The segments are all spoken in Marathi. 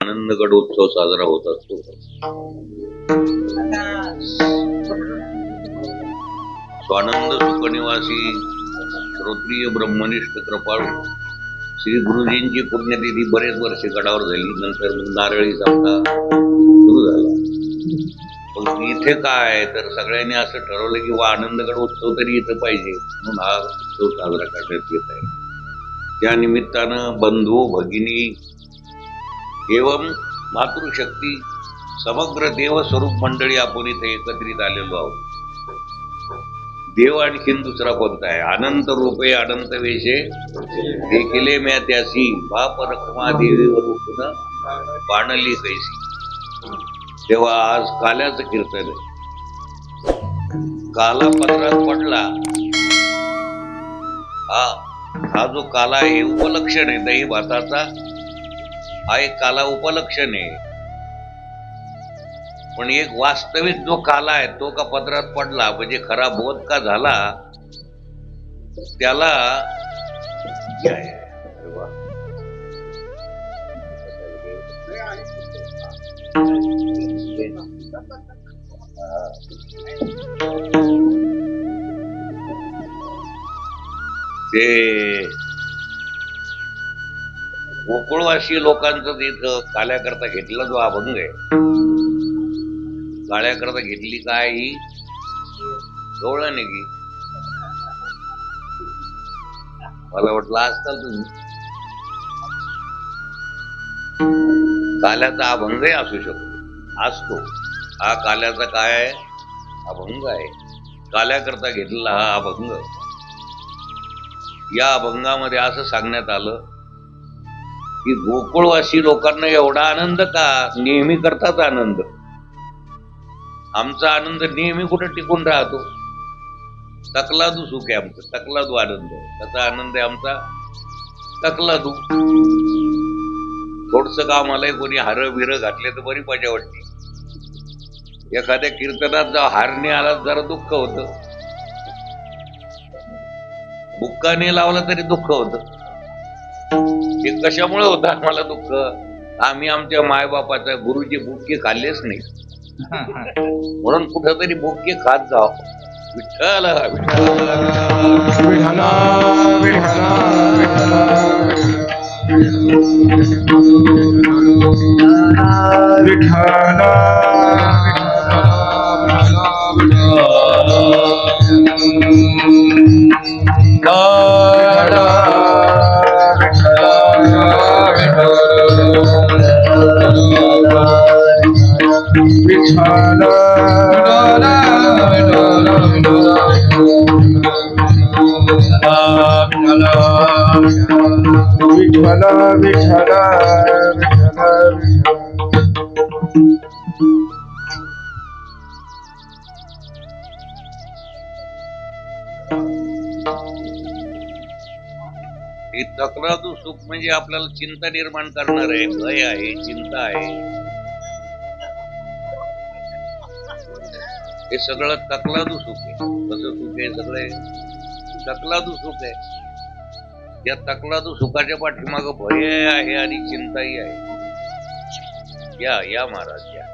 आनंदगड उत्सव साजरा होत असतो. स्वानंद सुखनिवासी श्रोत्रिय ब्रह्मनिष्ठ कृपाळू श्री गुरुजींची पुण्यतिथी बरेच वर्ष गडावर झाली. नंतर मग नारळी सप्ताह सुरू झाला. पण इथे काय तर सगळ्यांनी असं ठरवलं की आनंदगड उत्सव तरी इथं पाहिजे, म्हणून हा उत्सव साजरा करण्यात येत आहे. त्या निमित्तानं बंधू भगिनी एवं मातृशक्ती समग्र देवस्वरूप मंडळी आपण इथे एकत्रित आलेलो आहोत. देव आणखीन दुसरा कोणता आहे? अनंत रूपे अनंत वेशे देखिले म्या त्यासी बाप रखमा देवीवर बाणली कैसी. तेव्हा आज काल्याचं कीर्तन आहे. काला पदरात पडला, हा जो काला आहे उपलक्षण आहे. दही भाताचा हा एक काला उपलक्षण आहे. पण एक वास्तविक जो काला आहे तो का पदरात पडला म्हणजे खरा बोध का झाला त्याला ते गोकुळवासी लोकांचं इथं काल्याकरता घेतला जो अभंग आहे, काळ्याकरता घेतली काय ही गवळण की मला वाटलं आजकाल तुम्ही काल्याचा अभंगही असू शकतो, असतो. हा काल्याचा काय आहे? अभंग आहे. काल्याकरता घेतलेला हा अभंग. या अभंगामध्ये असं सांगण्यात आलं की गोकुळवासी लोकांना एवढा आनंद का? नेहमी करतात आनंद. आमचा आनंद नेहमी कुठे टिकून राहतो? तकलादू सुख आहे आमचं, तकलादू आनंद. त्याचा आनंद आहे आमचा तकलादू. थोडस काम आलंय, कोणी हार बिर घातले तर बरी मजा वाटते. एखाद्या कीर्तनात जर हारणे आला जरा दुःख होत, बुक्काने लावला तरी दुःख होत. हे कशामुळे होतं आम्हाला दुःख? आम्ही आमच्या मायबापाचा गुरुचे बुक्के खाल्लेच नाही, म्हणून कुठंतरी बुक्के खात जाव. विठ्ठल हे तक्रारू सुख म्हणजे आपल्याला चिंता निर्माण करणार आहे, भय आहे, चिंता आहे. हे सगळं तकलादू सुख आहे. कसं सुख आहे? सगळे तकलादू सुख आहे. या तकलादू सुखाच्या पाठीमाग भय आहे आणि चिंताही आहे. या महाराज या.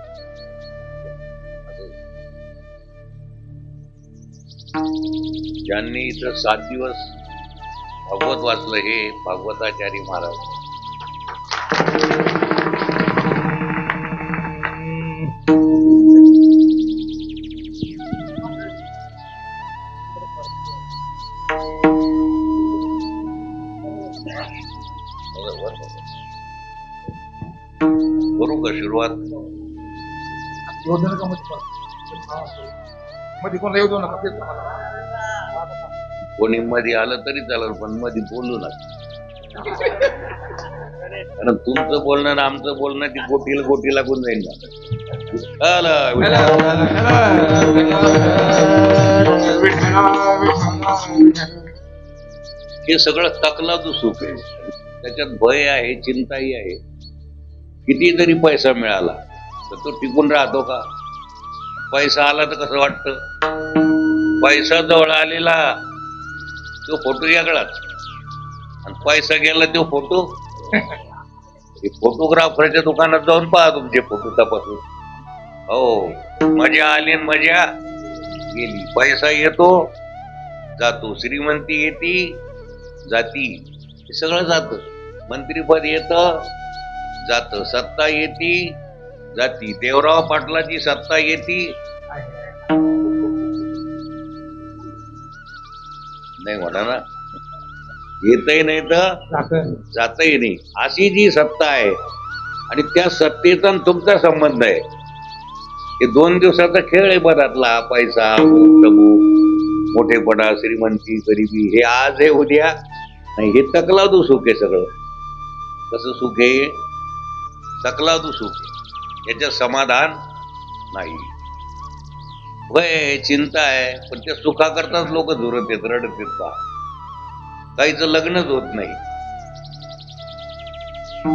ज्यांनी इथं 7 दिवस भागवत वाचलं हे भागवताचारी महाराज. करू का सुरुवात? कोणी मध्ये आलं तरी चालेल, पण मध्ये बोलू नका. कारण तुमचं बोलणं आणि आमचं बोलणं ती गोटी लागून जाईल ना. हे सगळं तकलादू सुख आहे. त्याच्यात भय आहे, चिंताही आहे. कितीतरी पैसा मिळाला तर तो टिकून राहतो का? पैसा आला तर कसं वाटतं? पैसा जवळ आलेला तो फोटो वेगळाच, आणि पैसा गेला तो फोटो फोटोग्राफरच्या दुकानात जाऊन पहा तुमचे फोटो तपासून. हो, मजा आली न मजा गेली. पैसा येतो जातो, श्रीमंती येते जाती, हे सगळं जात. मंत्रीपद येत जात, सत्ता येते जाती. देवराव पाटलाची सत्ता येते नाही म्हणा ना, येतही नाही तर जातही नाही. अशी जी सत्ता आहे आणि त्या सत्तेचा आणि तुमचा संबंध आहे, हे 2 दिवसाचा खेळ आहे बरातला. पैसा, मोठेपणा, श्रीमंती, गरिबी, हे आज आहे उद्या नाही. हे तकलादू सुख आहे सगळं. कसं सुख आहे? तकलादू सुख आहे, याच्यात समाधान नाही. वय चिंता आहे, पण त्या सुखाकरताच लोक झुरत येत, रडत येत. का काहीच लग्नच होत नाही.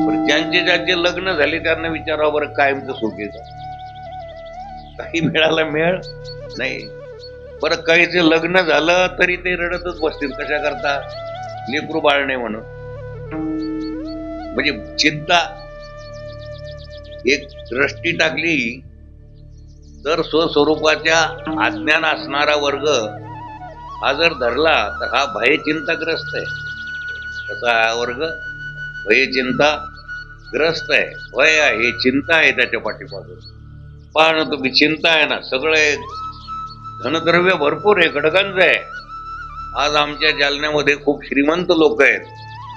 पण ज्यांचे लग्न झाले त्यांना विचारावं बरं कायमचं सुख येतं. काही मिळाला मिळ नाही. बरं काहीचे लग्न झालं तरी ते रडतच बसतील. कशा करता? लेकरू बाळ नाही म्हणून. म्हणजे चिंता. एक दृष्टी टाकली तर स्वस्वरूपाच्या अज्ञान असणारा वर्ग हा जर धरला तर हा भयचिंताग्रस्त आहे. तसा हा वर्ग भयचिंताग्रस्त आहे. भय आहे, चिंता आहे त्याच्या पाठीपासून. पहा ना तुम्ही, चिंता आहे ना, सगळे धनद्रव्य भरपूर आहे, गडगंज आहे. आज आमच्या जालन्यामध्ये खूप श्रीमंत लोक आहेत,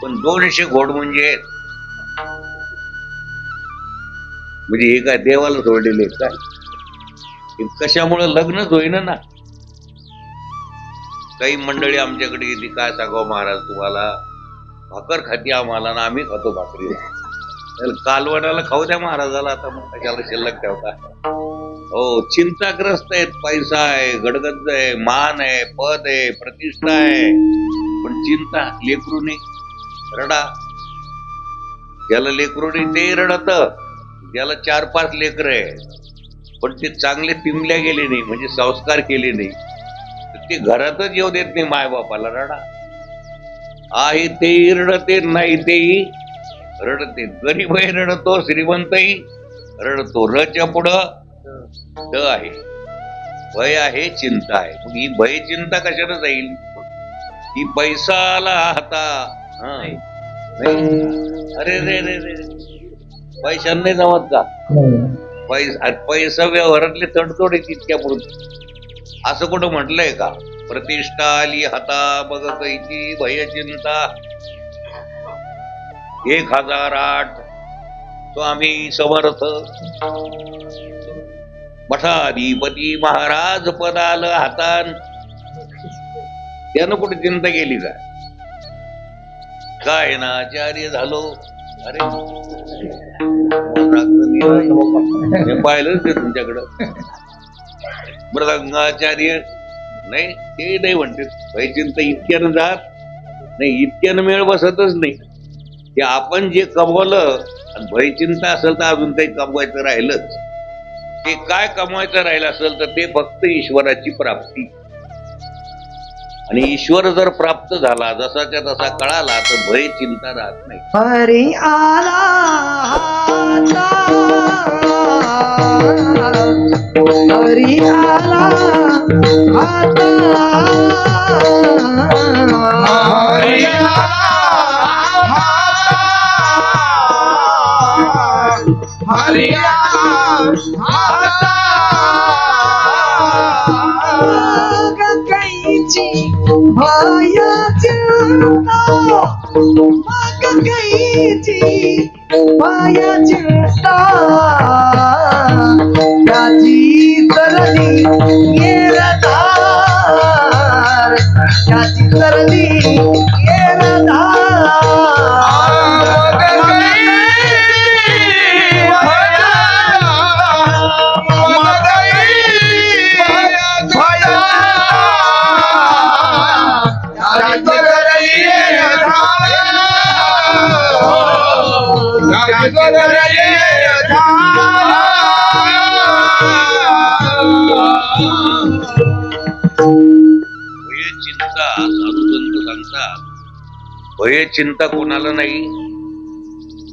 पण 200 घोडमुंजे आहेत. म्हणजे हे काय देवाला सोडलेले आहेत काय? कशामुळे? लग्नच होईना ना. काही मंडळी आमच्याकडे येते, काय सांगावं महाराज तुम्हाला, भाकर खाती आम्हाला ना आम्ही खातो भाकरी. कालवणाला खाऊ द्या महाराजाला, आता मग कशाला शिल्लक ठेवता. हो, चिंताग्रस्त आहेत. पैसा आहे, गडगंज आहे, मान आहे, पद आहे, प्रतिष्ठा आहे, पण चिंता. लेकरूने रडा, ज्याला लेकरूने ते रडत, ज्याला 4-5 लेकर आहे पण ते चांगले पिंगल्या गेले नाही, म्हणजे संस्कार केले नाही, तर ते घरातच येऊ देत नाही मायबापाला. रडा. आहे तेही रडते, नाही तेही रडते. गरीबही रडतो, श्रीमंतही रडतो. रच्या पुढं ड आहे. भय आहे, चिंता आहे. मग ही भय चिंता कशाने जाईल? ही पैसाला हाता. अरे रे रे रे, पैशाने नाही जमत का? पैसा व्यवहारातले तडतोड आहे तितक्या पुरत. असं कुठं म्हटलंय का? प्रतिष्ठा आली हाता बघ कैची भय चिंता. 1008 स्वामी समर्थ. मठाधिपती महाराज पद आलं हातान, त्यानं कुठे चिंता केली का? काय ना आचार्य झालो. अरे पाहिलंच ते तुमच्याकडं मृदंगाचार्य नाही, ते नाही म्हणते. भयचिंता इतक्यानं जात नाही, इतक्यानं मेळ बसतच नाही. ते आपण जे कमवलं आणि भयचिंता असेल तर अजून काही कमवायचं राहिलंच. ते काय कमवायचं राहिलं असेल तर ते फक्त ईश्वराची प्राप्ती. आणि ईश्वर जर प्राप्त झाला, जसाच्या तसा कळाला, तर भय चिंता राहत नाही. हरी आला हरी आला हरी हरी कैची भया चिंता, कैची भया चिंता, त्याची तरली येरधार, त्याची तरली येरधार. भयचिंता, साधू संत सांगतात, भयचिंता कोणाला नाही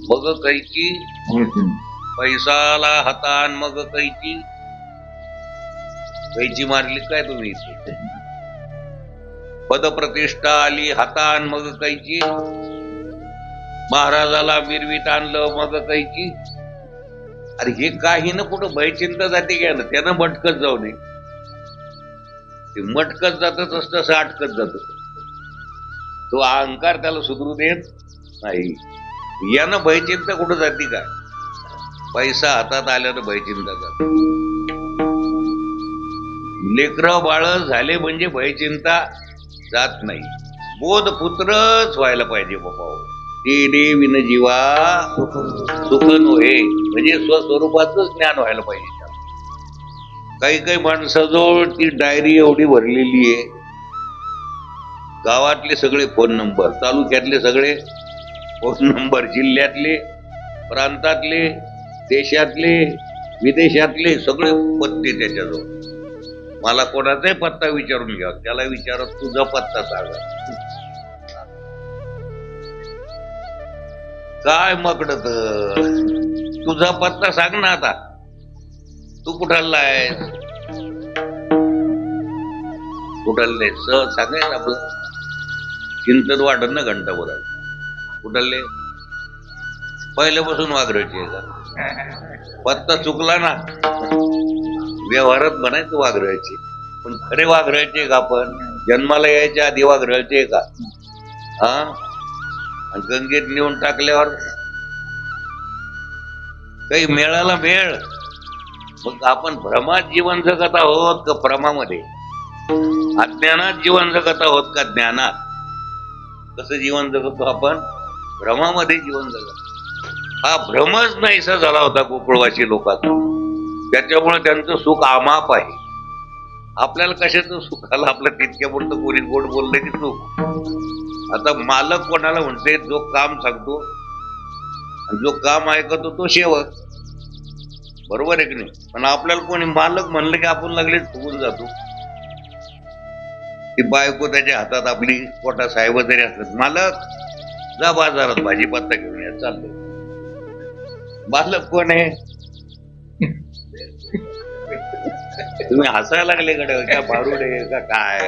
मग कैची पैसाला हातान मग कैची. कैची मारली काय तुम्ही इथे? पदप्रतिष्ठा आली हातान मग कैची. महाराजाला मिरवीत आणलं मग कैची. अरे हे काही ना कुठं भयचिंता जाते घ्या ना, त्यानं मटकत जाऊ नये. ते मटकत जातच असतं, अटकत जात. तो अहंकार त्याला सुधरू देत नाही. यानं भयचिंता कुठं जाते का? पैसा हातात आल्यानं भयचिंता जाते. लेकरं बाळ झाले म्हणजे भयचिंता जात नाही. बोधपुत्रच व्हायला पाहिजे बाबा. ते देविन जीवा सुख नव्हे, म्हणजे स्वस्वरूपाचंच ज्ञान व्हायला पाहिजे. काही काही माणसाजवळ ती डायरी एवढी भरलेली आहे, गावातले सगळे फोन नंबर, तालुक्यातले सगळे फोन नंबर, जिल्ह्यातले, प्रांतातले, देशातले, विदेशातले सगळे पत्ते त्याच्याजवळ. मला कोणाचाही पत्ता विचारून घ्या, त्याला विचारत तुझा पत्ता सांगा. काय मकडत, तुझा पत्ता सांग ना आता. तू कुठाला आहे, कुठले सहज सांगायचं आपलं. चिंतन वाटत ना घंटाभर. कुठले पहिल्यापासून वाघरायचे का? पत्ता चुकला ना व्यवहारात म्हणायचं वाघरायचे, पण खरे वाघरायचे का? आपण जन्माला यायच्या आधी वाघरायचे का? हा, गंगेत नेऊन टाकल्यावर काही मेळाला मेळ. मग आपण भ्रमात जीवन जगत आहोत का भ्रमामध्ये? अज्ञानात जीवन जगत आहोत का ज्ञानात? कसं जीवन जगतो आपण? भ्रमामध्ये जीवन जगत. हा भ्रमच नाहीसा झाला होता गोकुळवासी लोकांचा. त्याच्यामुळे त्यांचं सुख अमाप आहे. आपल्याला कशाचं सुख आलं? आपलं तितक्या पुरतं कोणी गोड बोललं की सुख. आता मालक कोणाला म्हणते? जो काम सांगतो आणि जो काम ऐकतो तो सेवक. बरोबर आहे की नाही? पण आपल्याला कोणी मालक म्हणलं की आपण लागले फुगून जातो. ती बायको त्याच्या हातात आपली पोटा साहेब जरी असतात, मालक जा बाजारात भाजीपत्ता घेऊन या, चाललंय. मालक कोण आहे? तुम्ही हसायला लागले कडे का? भारुडे का काय?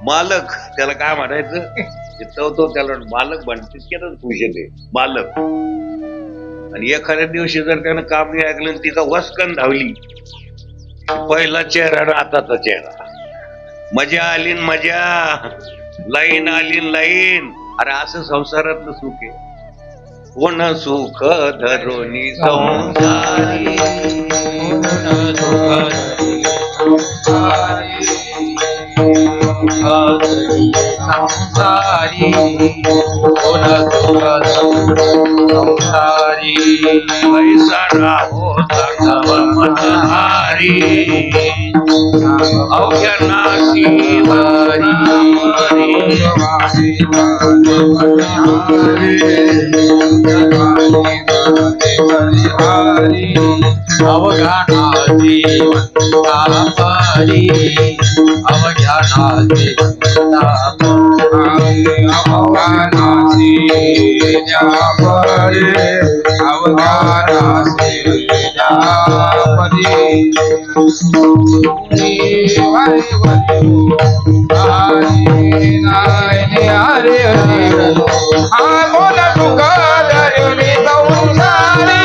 मालक त्याला काय म्हणायचं? तो त्याला मालक म्हणते, तितक्यातच खुश येते मालक. आणि एखाद्या दिवशी जर त्यानं काम नाही ऐकलं, तिचा वस्कन धावली, पहिला चेहरा आणि आताचा चेहरा, मजा आली मजा, लाईन आली लाईन. अरे असं संसारातलं सुख आहे. कोण सुख धरोनी संसारी, संसारी कोण संसारी, पैसा राहो मनहारी, अवघ्या नासी वारी. अवघानाची तापरी, अवघानाची अवघानाची जापरी, अवघानाची जापरी. हरे हरे कोण सुख धरुनी संसारी,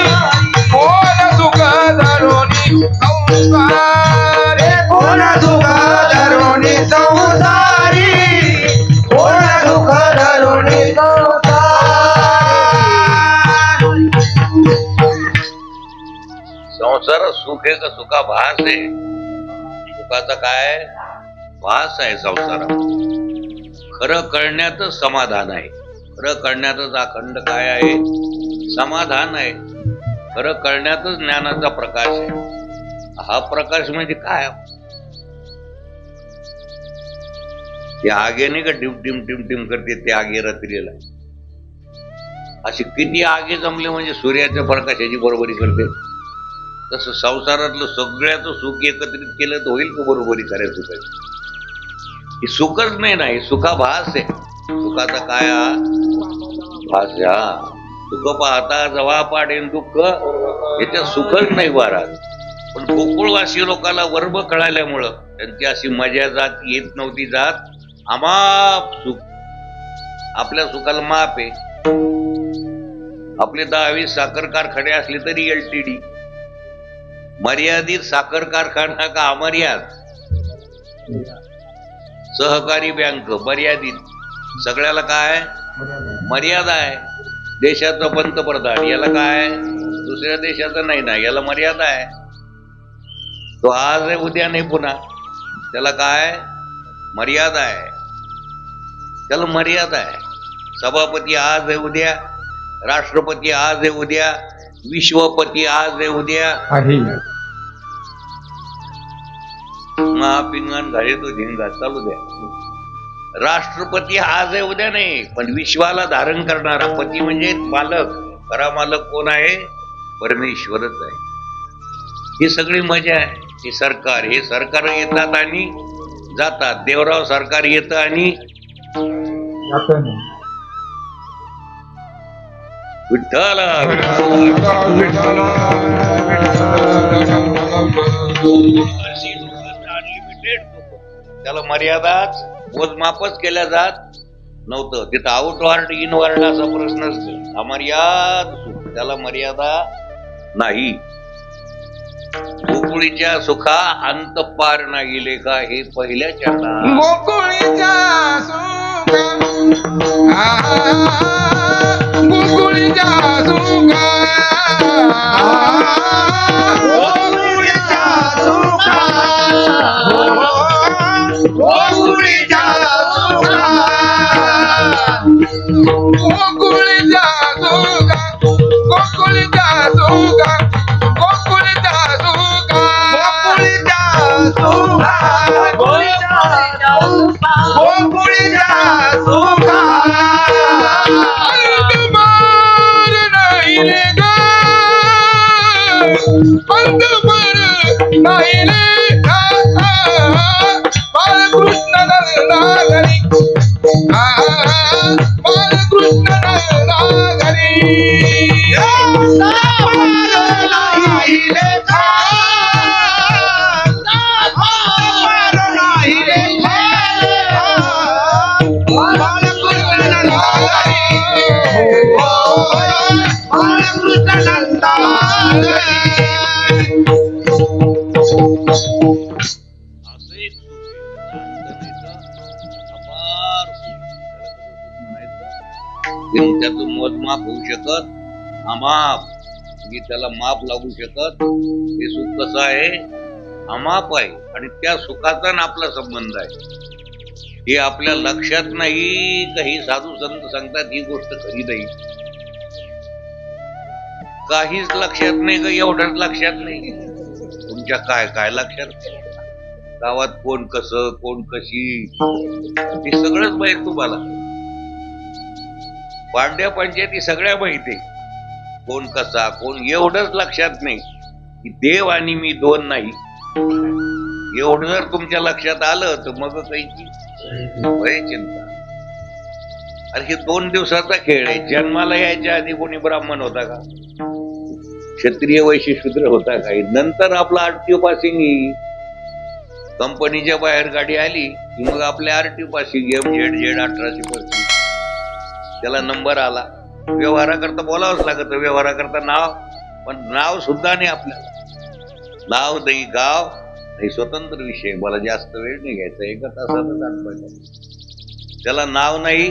कोण सुख धरुनी संसारी, कोण सुख धरुनी संसारी, कोण सुख धरुनी संसारी. संसारात सुख आहे का सुखाभास आहे? सुखाचा काय भास आहे संसारात. खरं कळण्यातच समाधान आहे. खरं कळण्यातच अखंड काय आहे? समाधान आहे. खरं कळण्यातच ज्ञानाचा प्रकाश आहे. हा प्रकाश म्हणजे काय? ते आगेने का टिम टिम टिम टिम करते ते आगे रात्रीला. अशी किती आगे जमले म्हणजे सूर्याच्या प्रकाशाची बरोबरी करते. तसं संसारातलं सगळ्याचं सुख एकत्रित केलं तर होईल का बरोबरी करायचं? काय हे सुखच नाही, सुखाभास आहे. सुखाचा काय? हा सुख पाहता जवा पाडेन दुःख, याच्यात सुखच नाही वारात. पण गोकुळवासी लोकांना वर्ब कळाल्यामुळं त्यांची अशी मजा जात येत नव्हती जात. अमाप सुख, आपल्या सुखाला माप आहे. आपले 10-20 साखर कारखाने असले तरी LTD, मर्यादित साखर कारखाना का अमर्याद, सहकारी बँक मर्यादित, सगळ्याला काय मर्यादा आहे. देशाचा पंतप्रधान याला काय, दुसऱ्या देशाचा नाही ना, याला मर्यादा आहे. तो आज आहे उद्या नाही पुन्हा, त्याला काय मर्यादा आहे, त्याला मर्यादा आहे. सभापती आज आहे उद्या, राष्ट्रपती आज आहे उद्या, विश्वपती आज आहे उद्या. महापिंगण घाले तो झिंगा चालू द्या. राष्ट्रपती आज आहे उद्या नाही, पण विश्वाला धारण करणारा पती म्हणजे मालक, खरा मालक कोण आहे, परमेश्वरच आहे. ही सगळी मजा आहे. हे सरकार येतात आणि जातात. देवराव सरकार येतं आणि विठ्ठल अनलिमिटेड, त्याला मर्यादाच मोजमापच केल्या जात नव्हतं. तिथं आउटवर्ड इनवर्ड असा प्रश्न असतो. अमर्याद सुख, त्याला मर्यादा नाही. गोकुळीच्या सुखा अंत पार नाही लेखा, हे पहिल्या चरणात. गोकुळीच्या सुखा, गोकुळीच्या सुखा, गोकुळीच्या सुखा, गोकुळीच्या सुखा, गोकुळीच्या सुखा, गोकुळीच्या सुखा, गोकुळीच्या सुखा, गोकुळीच्या सुखा, गोकुळीच्या सुखा. अंतमार नाही रे ग, अंतमार नाही रे ग, बालकृष्ण नरनागरी, बालकृष्ण नरनागरी. असं एक सुख आहे. अपार सुख. त्याचं मोजमाप होऊ शकत, अमाप, मी त्याला माप लागू शकत. हे सुख कसं आहे, अमाप आहे. आणि त्या सुखाचा आणि आपला संबंध आहे. हे आपल्या लक्षात नाही. काही साधू संत सांगतात ही गोष्ट खरी नाही, काहीच लक्षात नाही. का एवढंच लक्षात नाही तुमच्या, काय काय लक्षात, गावात कोण कसं, कोण कशी, हे सगळंच माहित तुम्हाला. पांड्या पंचायती सगळ्या माहिती, कोण कसा, कोण, एवढंच लक्षात नाही की देव आणि मी दोन नाही. एवढं जर तुमच्या लक्षात आलं तर मग काही चिंता. अरे हे 2 दिवसाचा खेळ आहे. जन्माला यायच्या आधी कोणी ब्राह्मण होता का, क्षत्रिय वैश्य शूद्र होता का? नंतर आपला आरटीओ पासिंग, कंपनीच्या बाहेर गाडी आली की मग आपल्या आरटीओ पासिंग MZ 1835, त्याला नंबर आला. व्यवहाराकरता बोलावंच लागत, व्यवहाराकरता नाव, पण नाव सुद्धा नाही आपल्याला. नाव नाही, गाव नाही, स्वतंत्र विषय. मला जास्त वेळ नाही घ्यायचा, 1 तासातच आठवण. त्याला नाव नाही,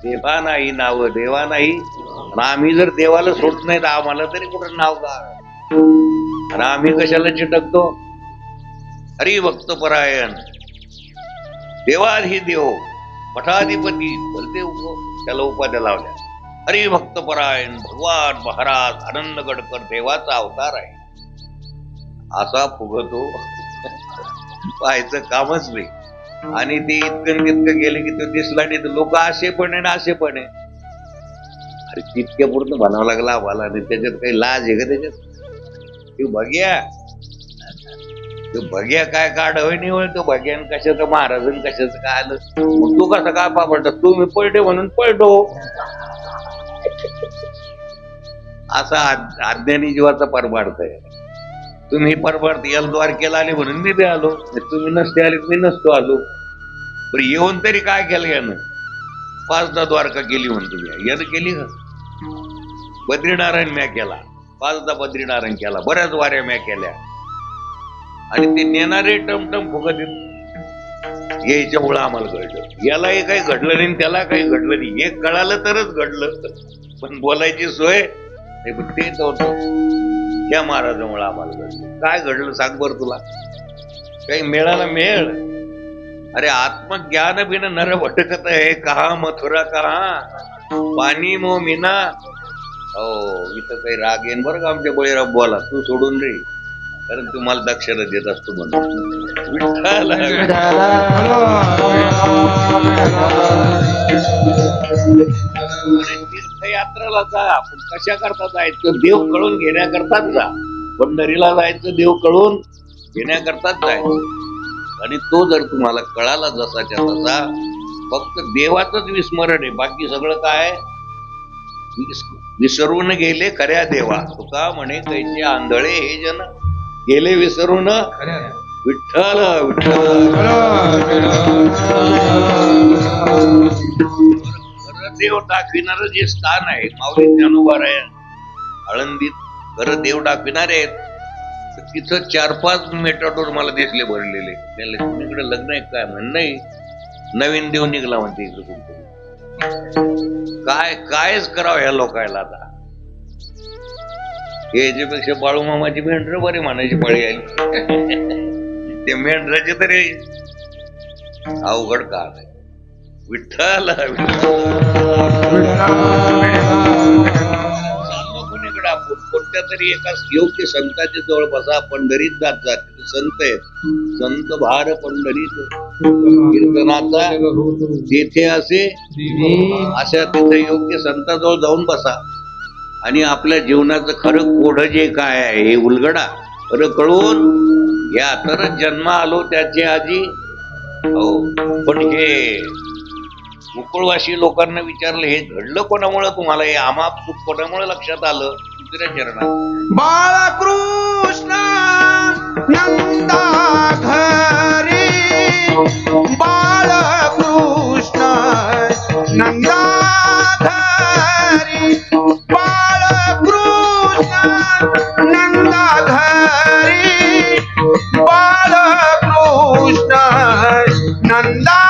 देवा नाही, नाव देवा नाही. आणि आम्ही जर देवाला सोडत नाही तर आम्हाला तरी कुठं नाव का? आणि आम्ही कशाला चिटकतो? हरिभक्त परायण, देवाधी देव, मठाधिपती, बलदेव, त्याला उपाध्या लावल्या. हरिभक्त परायण, भगवान महाराज आनंद गडकर देवाचा अवतार आहे असा फुगतो. पाहायचं कामच नाही. आणि ते इतकं तितकं गेले की तो दिसला नाही तर लोक असे पण आहे ना असे पण आहे. अरे तितक्या पूर्ण बनावं लागला आम्हाला. आणि त्याच्यात काही लाज आहे का त्याच्यात? तो भग्या काय काढ होय निवळ. तो भग्यान कशाचं, महाराजन कशाचं काय आलं. मग तू कसं काय पापडत? तुम्ही पळटे म्हणून पळतो. असा अज्ञानी जीवाचा परमार्थ आहे. तुम्ही परमार्थ याला द्वारकेला आले म्हणून मी बी आलो, तुम्ही नसते आले मी नसतो आलो. पण येऊन तरी काय केलं यानं? 5दा द्वारका केली म्हणतो मी. यानं केली का? बद्रीनारायण म्या केला, 5दा बद्रीनारायण केला, बऱ्याच वाऱ्या म्या केल्या. आणि ते नेणारे टमटम फुकत याच्यामुळं आम्हाला घडलं. यालाही काही घडलं नाही, त्याला काही घडलं नाही. हे कळालं तरच घडलं, पण बोलायची सोय नाही. पण तेच होतं, त्या महाराजामुळे आम्हाला घडलं. काय घडलं सांग बरं तुला? काही मेळाला मेळ? अरे आत्मज्ञान बिन नर भटकत है, कहा मथुरा कहा पाणी मो मीना. हो, इथं काही राग येईन बरं का आमच्या बळीराम. बोला तू सोडून रे, कारण तुम्हाला दक्षिणा देत असतो म्हणून. विठ्ठल तीर्थयात्रेला जा, पण कशा करता जायचं? देव कळून घेण्याकरताच जा. पंढरीला जायचं देव कळून घेण्याकरताच जायचं. आणि तो जर तुम्हाला कळाला जसाच्या तसा, फक्त देवाचंच विस्मरण आहे, बाकी सगळं काय विसरून गेले खऱ्या देवा. तुका म्हणे कैचे आंधळे हे जन गेले विसरून विठ्ठल विठ्ठल. खरं देव दाखविणारं जे स्थान आहे माऊली ज्ञानोबा आळंदीत, खरं देव दाखविणारे आहेत. तिथं 4-5 मेटाडोर मला दिसले भरलेले. इकडे लग्न आहे काय म्हण? नाही, नवीन देव निघला म्हणते इकडे कुठे. कायच करावं ह्या लोकायला आता? याच्यापेक्षा बाळूमामाची मेंढर बरी म्हणायची पाळी आली. ते मेंढराचे तरी अवघड का नाही. विठ्ठल कोणीकडे आपण कोणत्या तरी एका योग्य संताच्या जवळ बसा. पंढरीत जात संत आहेत, संत भार पंढरीत कीर्तनाचा जेथे असे अशा तिथे योग्य संताजवळ जाऊन बसा आणि आपल्या जीवनाचं खरं कोड जे काय आहे हे उलगडा, खरं कळून घ्या. तरच जन्म आलो त्याचे आजी. हो, पण हे मुकुळवाशी लोकांना विचारलं हे घडलं कोणामुळे तुम्हाला? हे आमाप सुख कोणामुळे लक्षात आलं? दुसऱ्या चरणात बाळकृष्ण नंदा घरी, बाळकृष्ण नंदा घरी, बाळकृष्ण नंदा घरी, बाळकृष्ण नंदा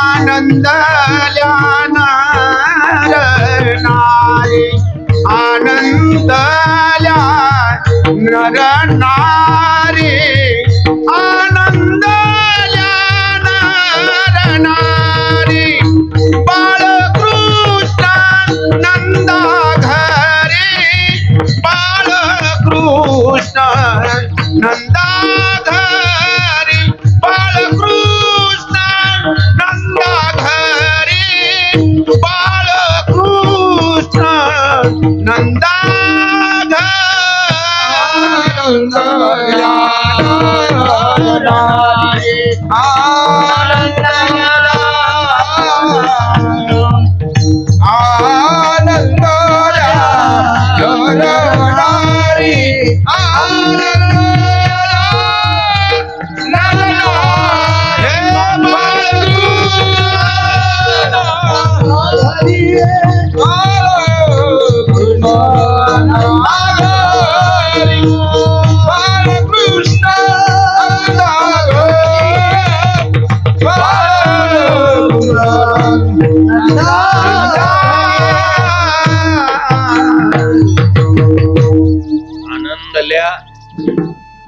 आनंद आनंद नर नारी, आनंद नर नारी, बाळकृष्ण नंदा घरी, बाळकृष्ण नंदा घरी, बाळकृष्ण नंदा घरी, बाळकृष्ण नंदा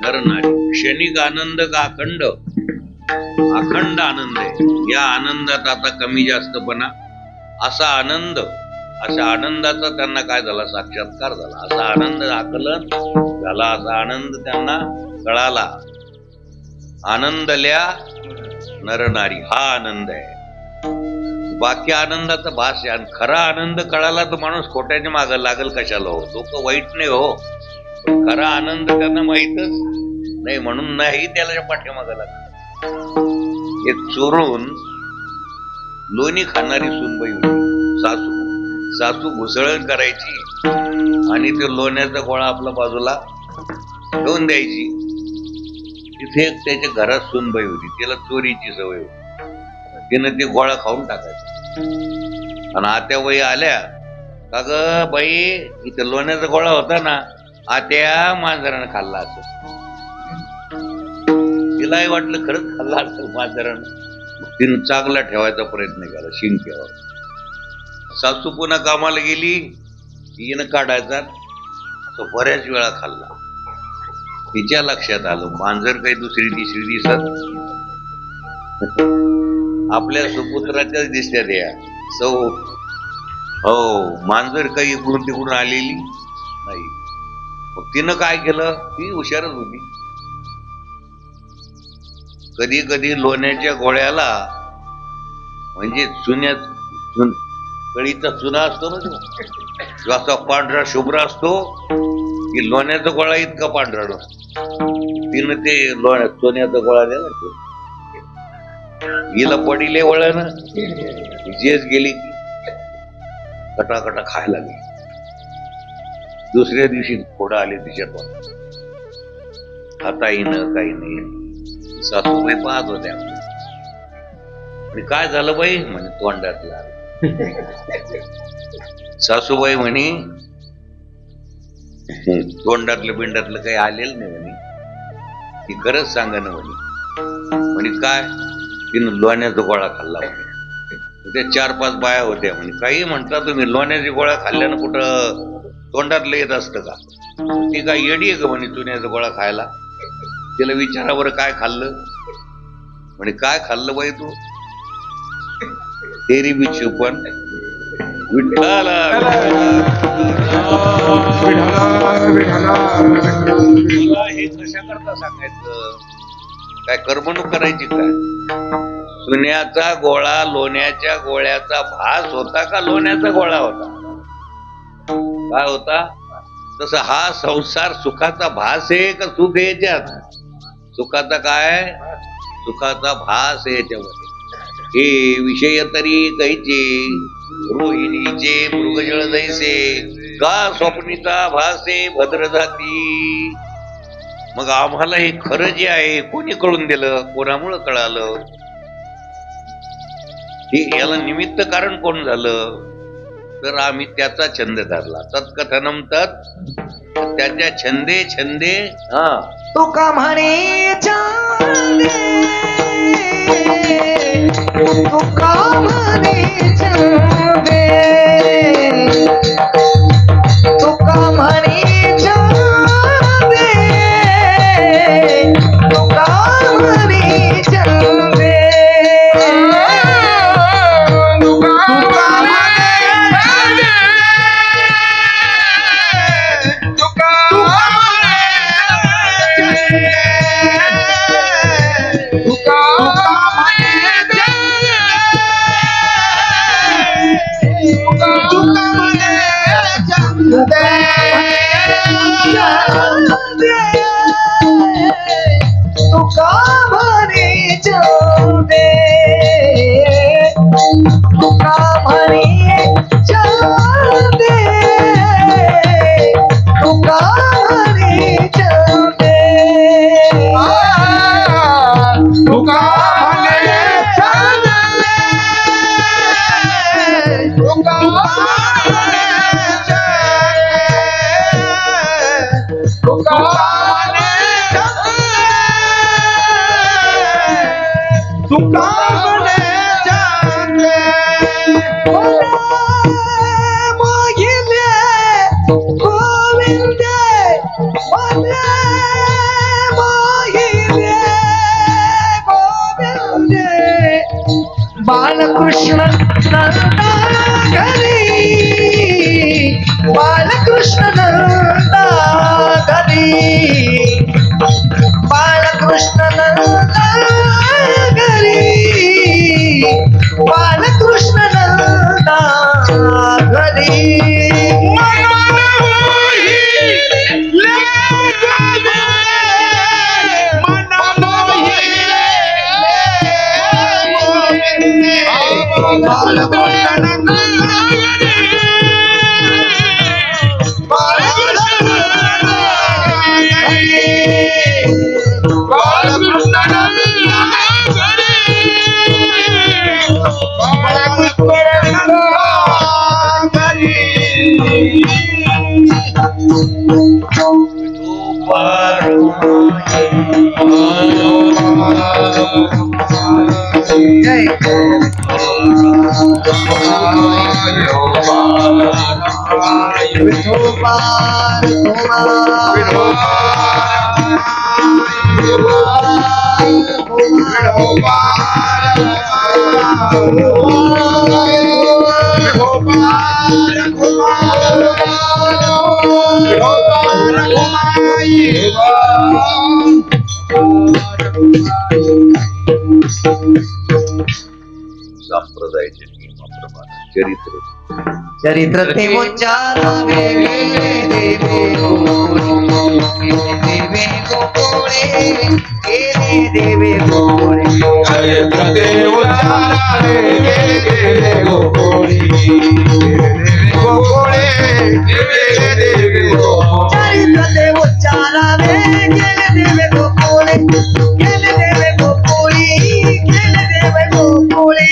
नरनारी. क्षणिक आनंद का अखंड? अखंड आनंद आहे. या आनंदात आता कमी जास्तपणा, असा आनंद अशा आनंदाचा त्यांना काय झाला, साक्षात्कार झाला. असा आनंद आकलन झाला, असा आनंद त्यांना कळाला. आनंदल्या नरनारी हा आनंद आहे. बाकी आनंदाचा भास आहे. आणि खरा आनंद कळाला तर माणूस खोट्याच्या मागं लागल कशाला हो. लोक वाईट नाही हो, पण खरा आनंद त्यांना माहीतच नाही म्हणून नाही त्याला पाठीमागं लागला. एक चोरून लोणी खाणारी सुनबाई होती, सासू घुसळण करायची आणि ते लोण्याचा गोळा आपल्या बाजूला ठेवून द्यायची. तिथे एक त्याच्या घरात सुनबाई होती, तिला चोरीची सवय होती. तिनं ते गोळा खाऊन टाकायचा. आणि आत्या बाई आल्या का ग बाई, इथं लोण्याचा गोळा होता ना, आत्या मांजरानं खाल्ला असेल. तिलाही वाटलं खरंच खाल्ला असेल मांजरानं. तिनं चांगला ठेवायचा प्रयत्न केला, शिंक्यावर. सासू पुन्हा कामाला गेली, हिनं काढायचा. तो बऱ्याच वेळा खाल्ला. तिच्या लक्षात आलं मांजर काही दुसरी तिसरी दिसत आपल्या सुपुत्राच्याच दिसत्यात या सौ. हो, मांजर काही इकडून तिकडून आलेली नाही. मग तिनं काय केलं, ती हुशारच होती. कधी कधी लोण्याच्या गोळ्याला, म्हणजे कळीचा चुना असतो ना, जो असा पांढरा शुभ्र असतो, की लोण्याचा गोळा इतका पांढरा नसतो. तिनं ते सोन्याचा गोळा दिला, हिला पडिले वळण, जेच गेली की कटाकटा खायला लागली. दुसऱ्या दिवशी थोडं आले तिच्यात, खाता येणं काही नाही. सासूबाई पाहत होत्या. आणि काय झालं बाई म्हणे, तोंडातला. सासूबाई म्हणे तोंडातलं बिंडातलं काही आलेलं नाही म्हणे. ती खरंच सांगा ना म्हणे काय, तिनं लोण्याचा गोळा खाल्ला म्हणे. त्या 4-5 बाया होत्या म्हणे. काही म्हणता तुम्ही, लोण्याच्या गोळा खाल्ल्यानं कुठं तोंडातलं येत असतं का? ती काय येडी आहे का म्हणे चुन्याचा गोळा खायला? तिला विचारा बरं काय खाल्लं म्हणे. काय खाल्लं बाई तू? तेरी बी चुपन विठ्ठला हे कशा करता सांगायचं? काय करमणूक करायची काय? सुन्याचा गोळा लोण्याच्या गोळ्याचा भास होता का लोण्याचा गोळा होता? काय होता? तसं हा संसार सुखाचा भास आहे का सुख आहे याच्यात? सुखाचा काय? सुखाचा भास आहे याच्यामध्ये. हे विषय तरी कैचे रोहिणीचे मृगजळ जैसे, का स्वप्नीचा भासे भद्र जाती. मग आम्हाला हे खरं जे आहे कोणी कळून दिलं, कोणामुळं कळालं? हे याला निमित्त कारण कोण झालं? तर आम्ही त्याचा छंद धरला. तत्कथनम तत्, त्याच्या छंदे छंदे. हा, तुका म्हणे छंदे, तुका म्हणे छंदे, तुका म्हणे छंदे, तुका म्हणे छंदे, बालकृष्ण नंदा घरी बालकृष्ण नंदा घरी बालकृष्ण नंदा घरी बालकृष्ण नंदा घरी जय विठोबार संप्रदायाचे नियमाप्रमाणे चरित्र चरित्र ते उच्चारावे गेले देवे गोकुळे गेले देवे गोकुळे गेले देवे गोकुळे चरित्र देव चारावे गेले गोकुळी गोकुळे गेले देवे गोकुळे चरित्र ते उच्चारावे गेले देवे गोकुळे गेले देवे गोकुळी गेले देवे गोकुळे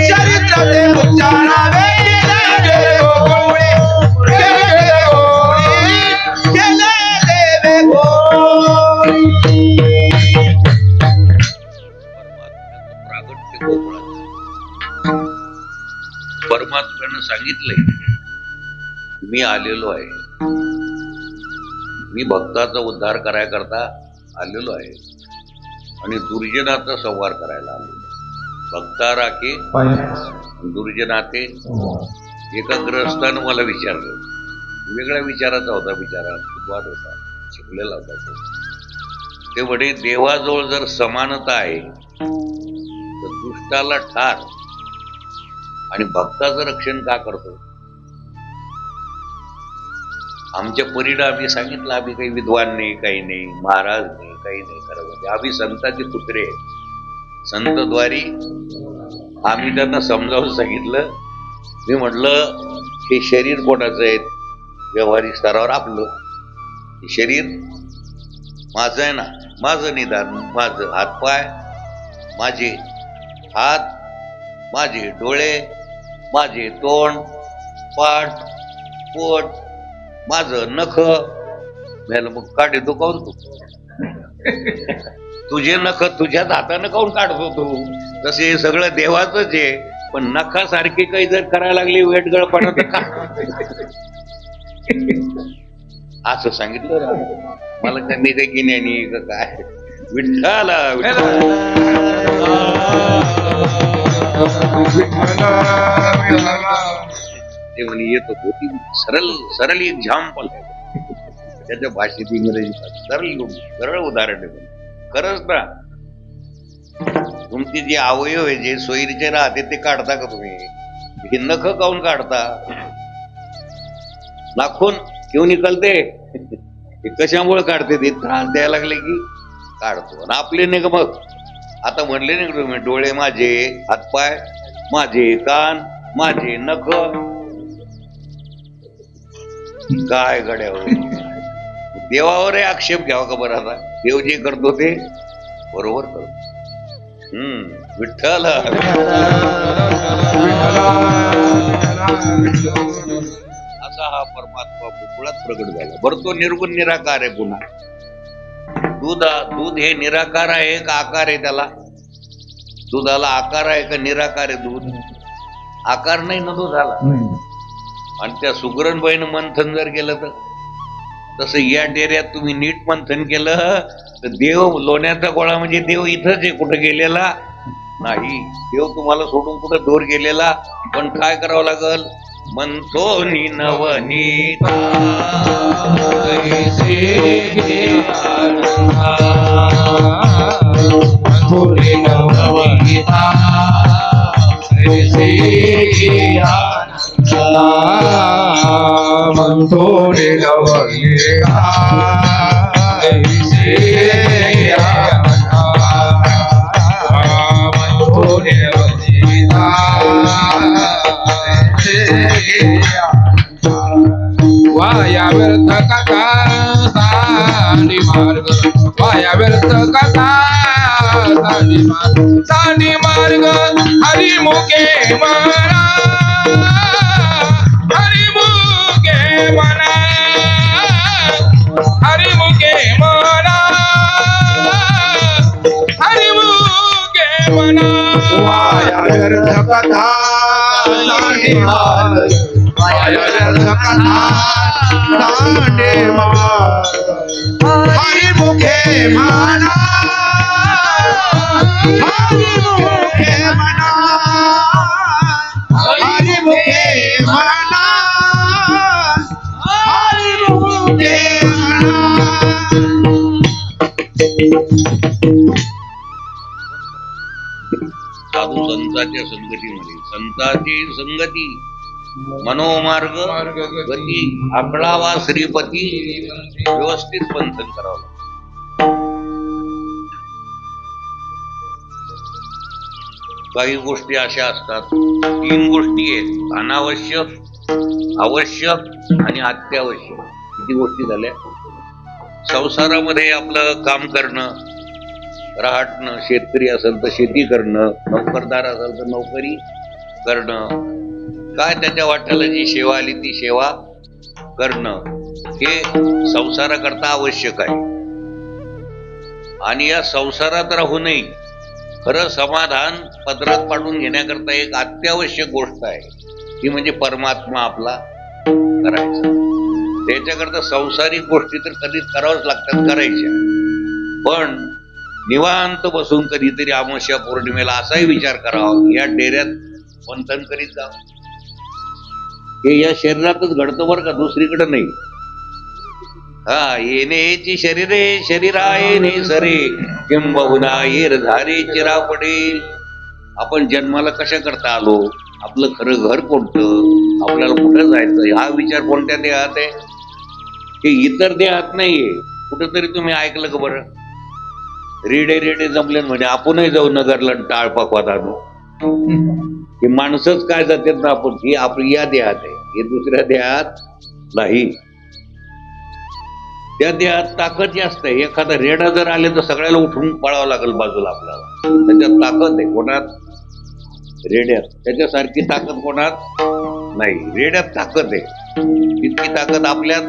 चरित्र देव चारावे गेले गोकुळे गेले गोकुळी गेले देवे गोकुळी प्रागट्य गोकुळात परमात्म्यानं सांगितलंय मी आलेलो आहे, मी भक्ताचा उद्धार करायकरता आलेलो आहे आणि दुर्जनाचा संहार करायला आलेलो आहे. भक्ता राखे दुर्जनाते. एका ग्रहस्थानं मला विचारलं, वेगळ्या विचाराचा होता, बिचारा वाद होता, शिकलेला होता तो. ते म्हणे देवाजवळ जर समानता आहे तर दुष्टाला ठार आणि भक्ताचं रक्षण का करतो? आमच्या परीनं आम्ही सांगितलं, आम्ही काही विद्वान नाही, काही नाही, महाराज नाही, काही नाही खरं म्हणजे आम्ही संतांचे पुत्रे आहे. संतद्वारी आम्ही त्यांना समजावून सांगितलं. मी म्हटलं हे शरीर कोणाचं आहे? व्यवहारिक स्तरावर आपलं हे शरीर माझं आहे ना, माझं निदान, माझं हातपाय, माझे हात, माझे डोळे, माझे तोंड, पाठ, पोट, माझं नख. मग काढे तो काऊन तू? तुझे नख तुझ्याच हातानं काऊन काढतो तू? तसे हे सगळं देवाचंच आहे, पण नखासारखे काही जर करायला लागली वेटगळपणा तर का? असं सांगितलं ना मला. त्यांनी काही गिन्यानी का काय विठ्ठला ते म्हणे येत होती सरळ सरळ एक्झाम्पल त्याच्या भाषेत इंग्रजी सरळ उदाहरण आहे. खरंच ना, तुमची जी अवयव आहे जे सोयीचे राहते ते काढता का तुम्ही? हे नख काऊन काढता? नाखून घेऊन निकलते ते कशामुळे काढते? ते त्रास द्यायला लागले की काढतो. आणि आपले नाही का मग आता म्हणले नाही का तुम्ही, डोळे माझे, हातपाय माझे, कान माझे, नख काय गड्यावर. देवावरही आक्षेप घ्यावा का बरं? आता देव जे करतो ते बरोबर करतो. विठ्ठल असा हा परमात्मा गोकुळात प्रगट झाला. बरं तो निर्गुण निराकार आहे. पुन्हा दूध हे निराकार आहे का आकार आहे? त्याला दुधाला आकार आहे का निराकार आहे? दूध आकार नाही ना दुधाला. आणि त्या सुगरणबाईनं मंथन जर केलं तर तसं या डेऱ्यात तुम्ही नीट मंथन केलं तर देव लोण्याचा गोळा म्हणजे देव इथंच आहे, कुठं गेलेला नाही. देव तुम्हाला सोडून कुठं दूर गेलेला. पण काय करावं लागल? मंथोनी नवनीता ऐसे घे आनंदा मधुरे नवनीता ऐसे घे आनंदा मंथोरे नवनीता ऐसे घे आनंदा मंथोरे नवनीता वाया व्यर्थ कथा सानी मार्ग वाया व्यर्थ कथा सानी मार्ग हरिमुखे म्हणा हरिमुखे म्हणा हरिमुखे म्हणा हरिमुखे म्हणा वाया व्यर्थ कथा दांडे मार्ग वाया व्यर्थ कथा दांडे मार्ग हरिमुखे म्हणा हरिमुखे म्हणा हरिमुखे म्हणा हरिमुखे म्हणा साधू संतांच्या संगतीमध्ये संतांची संगती मनोमार्ग गती आकळावा श्रीपती व्यवस्थित पंथन करावं लागतं. काही गोष्टी अशा असतात, 3 गोष्टी आहेत, अनावश्यक आवश्यक आणि अत्यावश्यक. किती गोष्टी झाल्या? संसारामध्ये आपलं काम करणं, राहणं, शेतकरी असेल तर शेती करणं, नोकरदार असेल तर नोकरी करणं, काय त्याच्या वाट्याला जी सेवा आली ती सेवा करणं, हे संसाराकरता आवश्यक आहे. आणि या संसारात राहूनही खरं समाधान पदरात पाडून घेण्याकरता एक अत्यावश्यक गोष्ट आहे, ती म्हणजे परमात्मा आपला करायचा. त्याच्याकरता संसारिक गोष्टी तर कधी करावंच लागतात, करायच्या. पण निवांत बसून कधीतरी अमावस्या पौर्णिमेला असाही विचार करावा, या डेऱ्यात मंथन करीत जा. हे या शरीरातच घडतं बरं का, दुसरीकडे नाही. हा येण्याची शरीरे शरीरा येणे सरे किंबहुना येर झारे चिरापडे. आपण जन्माला कशा करता आलो, आपलं खरं घर कोणतं, आपल्याला कुठं जायचं, हा विचार कोणत्या देहात आहे? हे इतर देहात नाहीये. कुठंतरी तुम्ही ऐकलं का बरं? रेडे रेडे जमले म्हणजे आपणही जाऊ नगरला टाळ पकवात आणू. हे माणसंच काय जातात ना, आपण ही आपली या देहात आहे, हे दुसऱ्या देहात नाही. त्या देहात ताकद जास्त आहे. एखादा रेडा जर आले तर सगळ्याला उठून पळावं लागेल बाजूला आपल्याला. त्याच्यात ताकद आहे. कोणात? रेड्यात. त्याच्यासारखी ताकद कोणात नाही. रेड्यात ताकद आहे, तितकी ताकद आपल्यात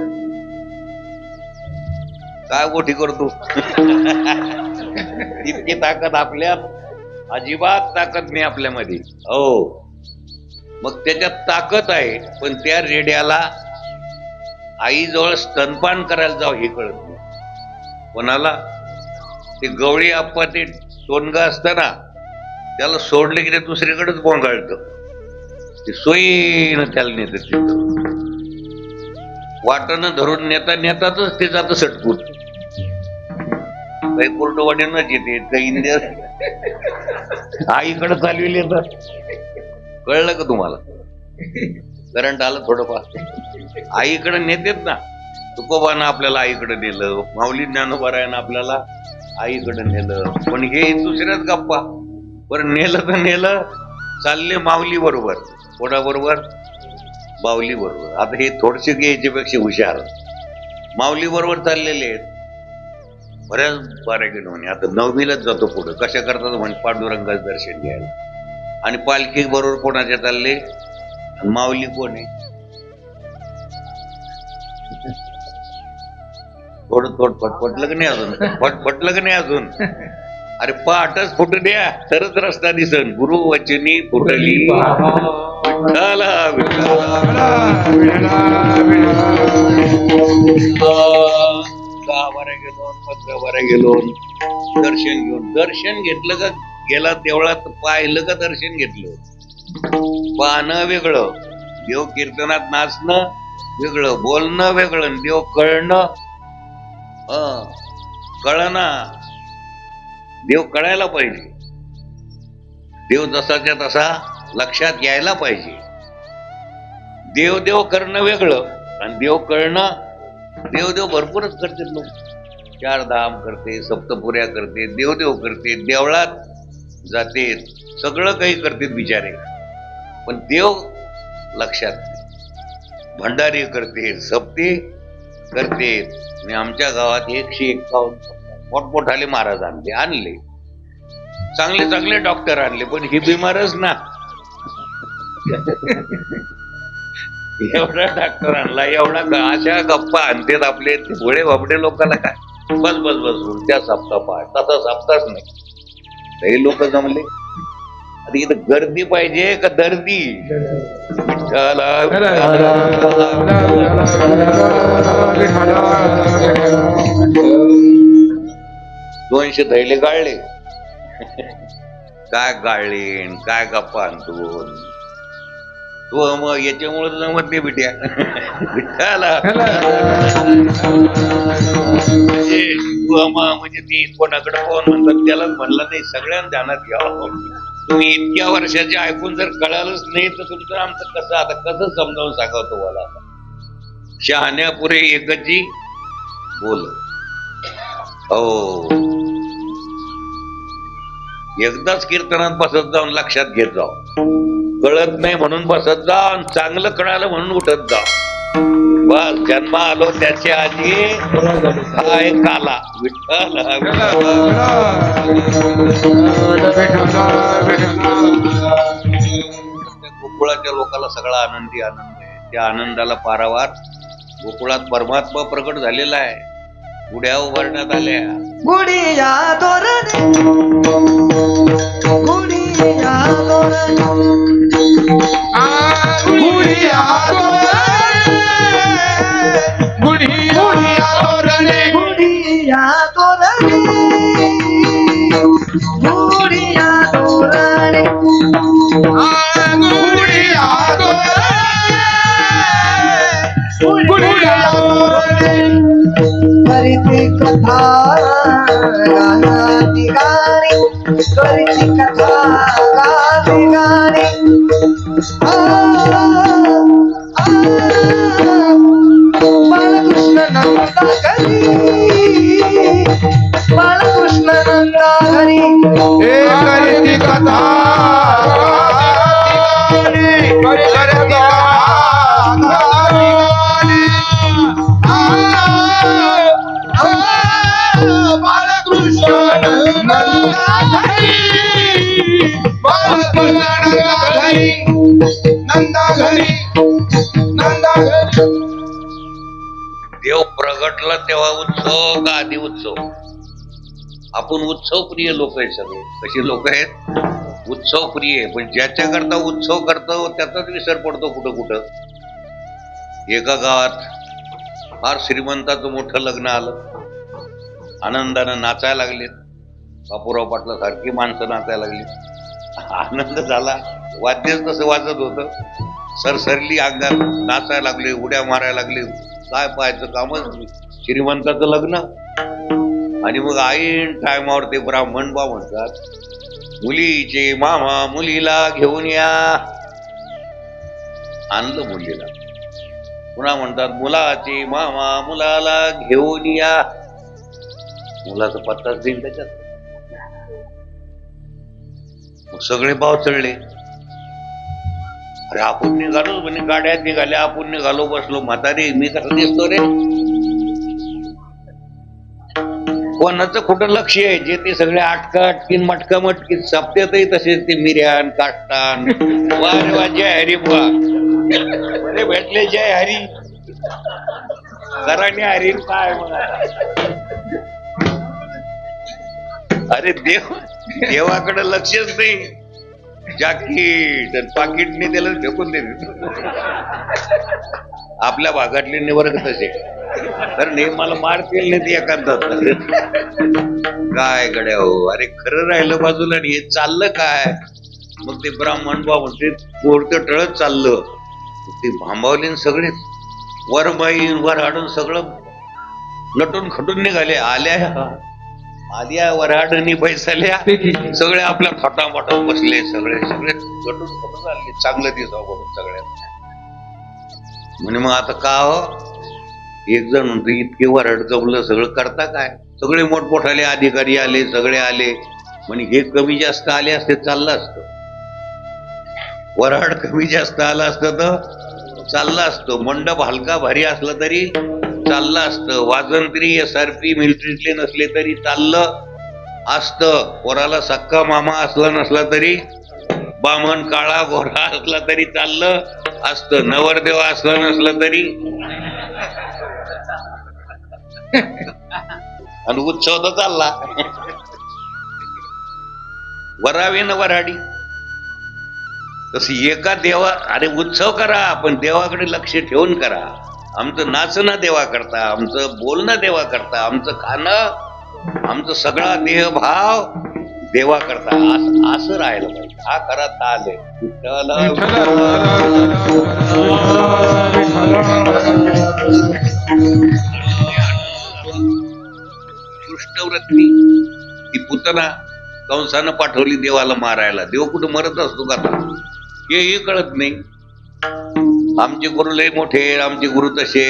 काय गोठी करतो तितकी ताकद आपल्यात अजिबात ताकद नाही आपल्यामध्ये. हो, मग त्याच्यात ताकद आहे, पण त्या रेड्याला आईजवळ स्तनपान करायला जाव हे कळत नाही. कोणाला? ते गवळी आप्पा ते टोनग असताना त्याला सोडले की ते दुसरीकडेच बोंगाळत. ते सोयीनं त्याला नेत, तिथं वाटानं धरून नेतातच ते जात सटकून. काही कोर्टवाड्यानंच येते, काही इंडिया आईकडे चालविले येतात. कळलं का तुम्हाला? करंट आलं थोडंफार. आईकडे नेतेत ना. तुकोबानं आपल्याला आईकडे नेलं, माऊली ज्ञानोबारायानं आपल्याला आईकडे नेलं. पण हे दुसऱ्याच गप्पा. बरं नेलं तर नेलं, चालले माऊली बरोबर. कोणाबरोबर? माऊली बरोबर. आता हे थोडसे याच्यापेक्षा हुशार माऊली बरोबर चाललेले आहेत. बऱ्याच 12 किलोने. आता 9वीलाच जातो पुढे. कशा करतात म्हणजे पांडुरंगाचं दर्शन घ्यायला. आणि पालखी बरोबर कोणाच्या चालले? माऊली कोण आहे? थोडं फटफटलं की नाही अजून? फटफटलं की नाही अजून? अरे पाठच फुट द्या तरच रस्ता दिसन. गुरु वचनी फुटली विठ्ठला विठ्ठला. 10 बारा गेलो, 15 बारा गेलो, दर्शन घेतलं का गेला देवळात, पाहिलं का दर्शन घेतलं. पाहणं वेगळं देव कीर्तनात नाचणं वेगळं, बोलणं वेगळं, आणि देव कळणं कळना. देव कळायला पाहिजे, देव जसाच्या तसा लक्षात यायला पाहिजे. देव देव करणं वेगळं आणि देव कळणं. देव देव भरपूरच करते लोक, 4 धाम करते, सप्तपुऱ्या करते, देवदेव करते, देवळात जाते, सगळं काही करते बिचारे, पण देव लक्षात नाही. भंडारी करते, सप्ते करते. आणि आमच्या गावात 151 मोठमोठाले महाराज आणले, चांगले चांगले डॉक्टर आणले, पण ही बिमारच ना. एवढा डॉक्टर आणला, एवढा अशा गप्पा आणतात आपले भोळे बाबडे लोकांना. काय बस बस बस उलट्या सापता पाय, तसा सापताच नाही. हे लोक जमले. आता इथं गर्दी पाहिजे का दर्दी? विठ्ठला 200 थैले गाळले. काय गाळले, काय गप्पा आणतो तू? मग याच्यामुळे जमत नाही बिट्या. विठ्ठला म्हणजे ती कोणाकडे कोण म्हणतात त्यालाच म्हणलं नाही. सगळ्यांना ध्यानात घ्यावं. तुम्ही इतक्या वर्षाचे ऐकून जर कळालंच नाही तर तुमचं आमचं कसं, आता कसं समजावून सांगावं तुम्हाला? शहाण्यापुरे एकची बोल. हो, एकदाच कीर्तनात बसत जाऊन लक्षात घेत जाऊ. कळत नाही म्हणून बसत जा, चांगलं कळालं म्हणून उठत जा. बस जन्मा आलो त्याच्या आधी काय काला. विठ्ठल गोकुळाच्या लोकांना सगळा आनंदी आनंद आहे. त्या आनंदाला पारावार गोकुळात परमात्मा प्रकट झालेला आहे. गुढ्या उभारण्यात आल्या. गुढिया तोरणे, गुढिया तोरणे, गुढिया तोरणे, गुढिया तोरणे, गुढिया तोरणे, करीती कथा गाती गाणी, करीती कथा गाती गाणी. बाळकृष्ण नंदा घरी, बाळकृष्ण नंदा घरी, करीती कथा देव प्रगटला तेव्हा उत्सव का आधी उत्सव? आपण उत्सव प्रिय लोक आहेत सगळे. कशी लोक आहेत? उत्सव प्रिय. पण ज्याच्याकरता उत्सव करतो त्याचाच विसर पडतो कुठं कुठं. एका गावात फार श्रीमंताचं मोठं लग्न आलं. आनंदानं नाचायला लागलेत. बापूराव पाटला सारखी माणसं नाचायला लागली. आनंद झाला. वाद्यच तसं वाजत होतं. सरसरली अंगात नाचायला लागले, उड्या मारायला लागले. काय पाहायचं कामच नाही. श्रीमंताचं लग्न. आणि मग ऐन टायमावर ते ब्राह्मण बा म्हणतात, मुलीचे मामा मुलीला घेऊन या. आणलं मुलीला. पुन्हा म्हणतात, मुलाचे मामा मुलाला घेऊन या. मुलाचा पत्ताच देईल त्याच्यात. मग सगळे भाव चढले. अरे आपण निघालो, म्हणजे गाड्यात निघाल्या, आपण निघालो, बसलो. म्हातारी मी कसं दिसतो रे? कोणाचं कुठं लक्ष आहे? जे ते सगळे आटका अटकीन मटका मटकीन सप्त्यातही तसेच ते मिर्यान काष्टान. वा रे वा, जय हरी बुवा. बरे भेटले, जय हरी. कराने हरी काय म्हणा. अरे देवाकडे लक्षच नाही. जाकीट पाकिटने त्याला फेकून देते. आपल्या भागातले निवर्ग तसे. तर ने मला मारतील नाही ते एखादा. काय गड्या हो. अरे खरं राहिलं बाजूला हे चाललं काय? मग ते ब्राह्मण बा म्हणते पोरतं टळत चाललं. ते भांबावले सगळेच वर बाई वर हाडून सगळं नटून खटून निघाले. आल्या वराडणी बैसल्या सगळे आपल्या फटाफटात बसले. सगळे सगळे नटून खटून आले. चांगलं दिसावं बघून सगळ्यांना. म्हणे मग आता का हो, एक जण म्हणतो इतके वराड जमलं सगळं करता काय. सगळे मोठमोठाले अधिकारी आले, सगळे आले. म्हणे हे कमी जास्त आले असते चाललं असतं. वराड कमी जास्त आलं असतं तर चाललं असतं. मंडप हलका भारी असला तरी चाललं असतं. वाजंत्री SRP मिलिटरीतले नसले तरी चाललं असतं. पोराला सक्का मामा असला नसला तरी, बामण काळा गोरा असला तरी चाललं असतं. नवरदेव असला नसला तरी, आणि उत्सव तर चालला. वरावे न वराडी. तस एका देवा, अरे उत्सव करा पण देवाकडे लक्ष ठेवून करा. आमचं नाचणं देवा करता, आमचं बोलणं देवा करता, आमचं खाणं, आमचं सगळा देहभाव देवा करता. असं राहायला पाहिजे. हा करा ताल कृष्णवृत्ती. ती पुतना कंसानं पाठवली देवाला मारायला. देव कुठं मरत असतो का आता, हेही कळत नाही. आमचे गुरु लय मोठे, आमचे गुरु तसे.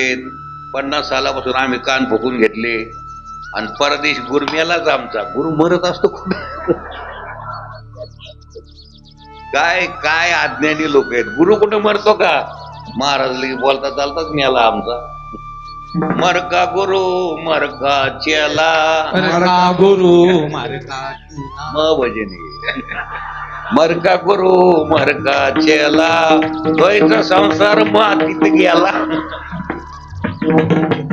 50 सालापासून आम्ही कान फुकून घेतले आणि परदेश गुरम्यालाच आमचा गुरु मरत असतो कुठं. काय काय अज्ञानी लोक आहेत. गुरु कुठं मरतो का. महाराज लगे बोलता चालताच मेला आमचा. मरका गुरु मरका चेला, मरका गुरु मरका भजनी. मरका गुरु मरका चेला, द्वैत संसार मातीत गेला.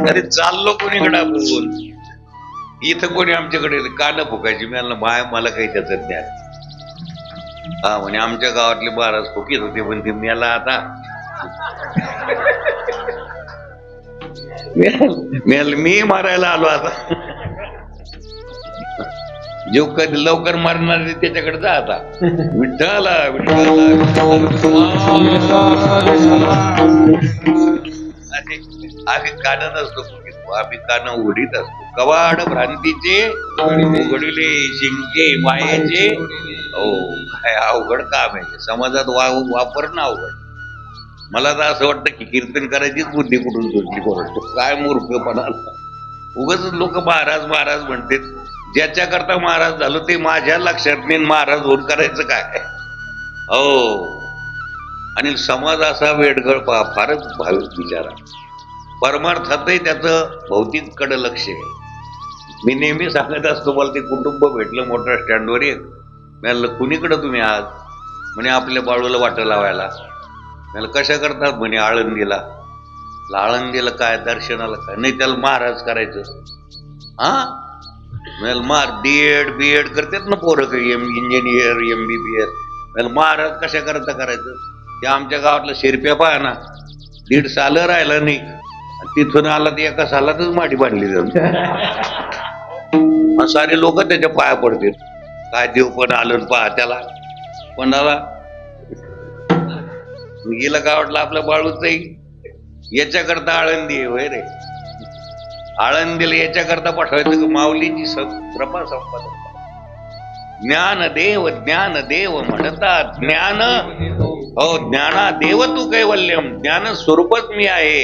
अरे चाललो कोणीकडे आपण. इथं कोणी आमच्याकडे कान फुकायची मला काही त्याचं ज्ञान. हा म्हणे आमच्या गावातले महाराज फुकीत होते पण ते मेला आता. मी मारायला आलो आता. जो कधी लवकर मारणार त्याच्याकडे जा आता. विठ्ठला आम्ही कान नसतो, आम्ही कान उघडीत असतो. कवाड भ्रांतीचे उघडले शिंके मायेचे. हो काय अवघड काम आहे. समाजात वापरणं अवघड. मला तर असं वाटतं की कीर्तन करायचीच बुद्धी कुठून सुटली करतो. काय मूर्खपणाला. उगाच लोक महाराज महाराज म्हणतात. ज्याच्याकरता महाराज झालो ते माझ्या लक्षात नाही. महाराज होऊन करायचं काय. हो. आणि समाज असा वेडगळ फारच भाविक बिचारा. परमार्थातही त्याचं भौतिक कडे लक्ष आहे. मी नेहमी सांगत असतो, मला ते कुटुंब भेटलं मोठ्या स्टँडवर. एक म्हणलं कुणीकडं तुम्ही आज. म्हणे आपल्या बाळूला वाटं लावायला. मला कशा करतात म्हणे आळंदीला. आळंदीला काय दर्शनाला काय नाही, त्याला महाराज करायचं. हा मला मार DED करतात ना पोरं काही, इंजिनियर MBBS. मला महाराज कशा करता करायचं. ते आमच्या गावातलं शिरप्या पाहा ना, 1.5 साल राहिलं नाही तिथून आला ते एका सालातच माटी बांधली जाऊन. सारे लोक त्याच्या पाया पडतील. काय देव पण आलं पहा त्याला. पण गेला काय वाटलं आपल्या बाळूचही याच्याकरता आळंदी आहे होय रे. आळंदीला याच्याकरता पाठवायचं की माऊलीची कृपा संपादन. ज्ञानदेव ज्ञानदेव म्हणतात. ज्ञान हो ज्ञाना देव तू कैवल्यम. ज्ञान स्वरूपच मी आहे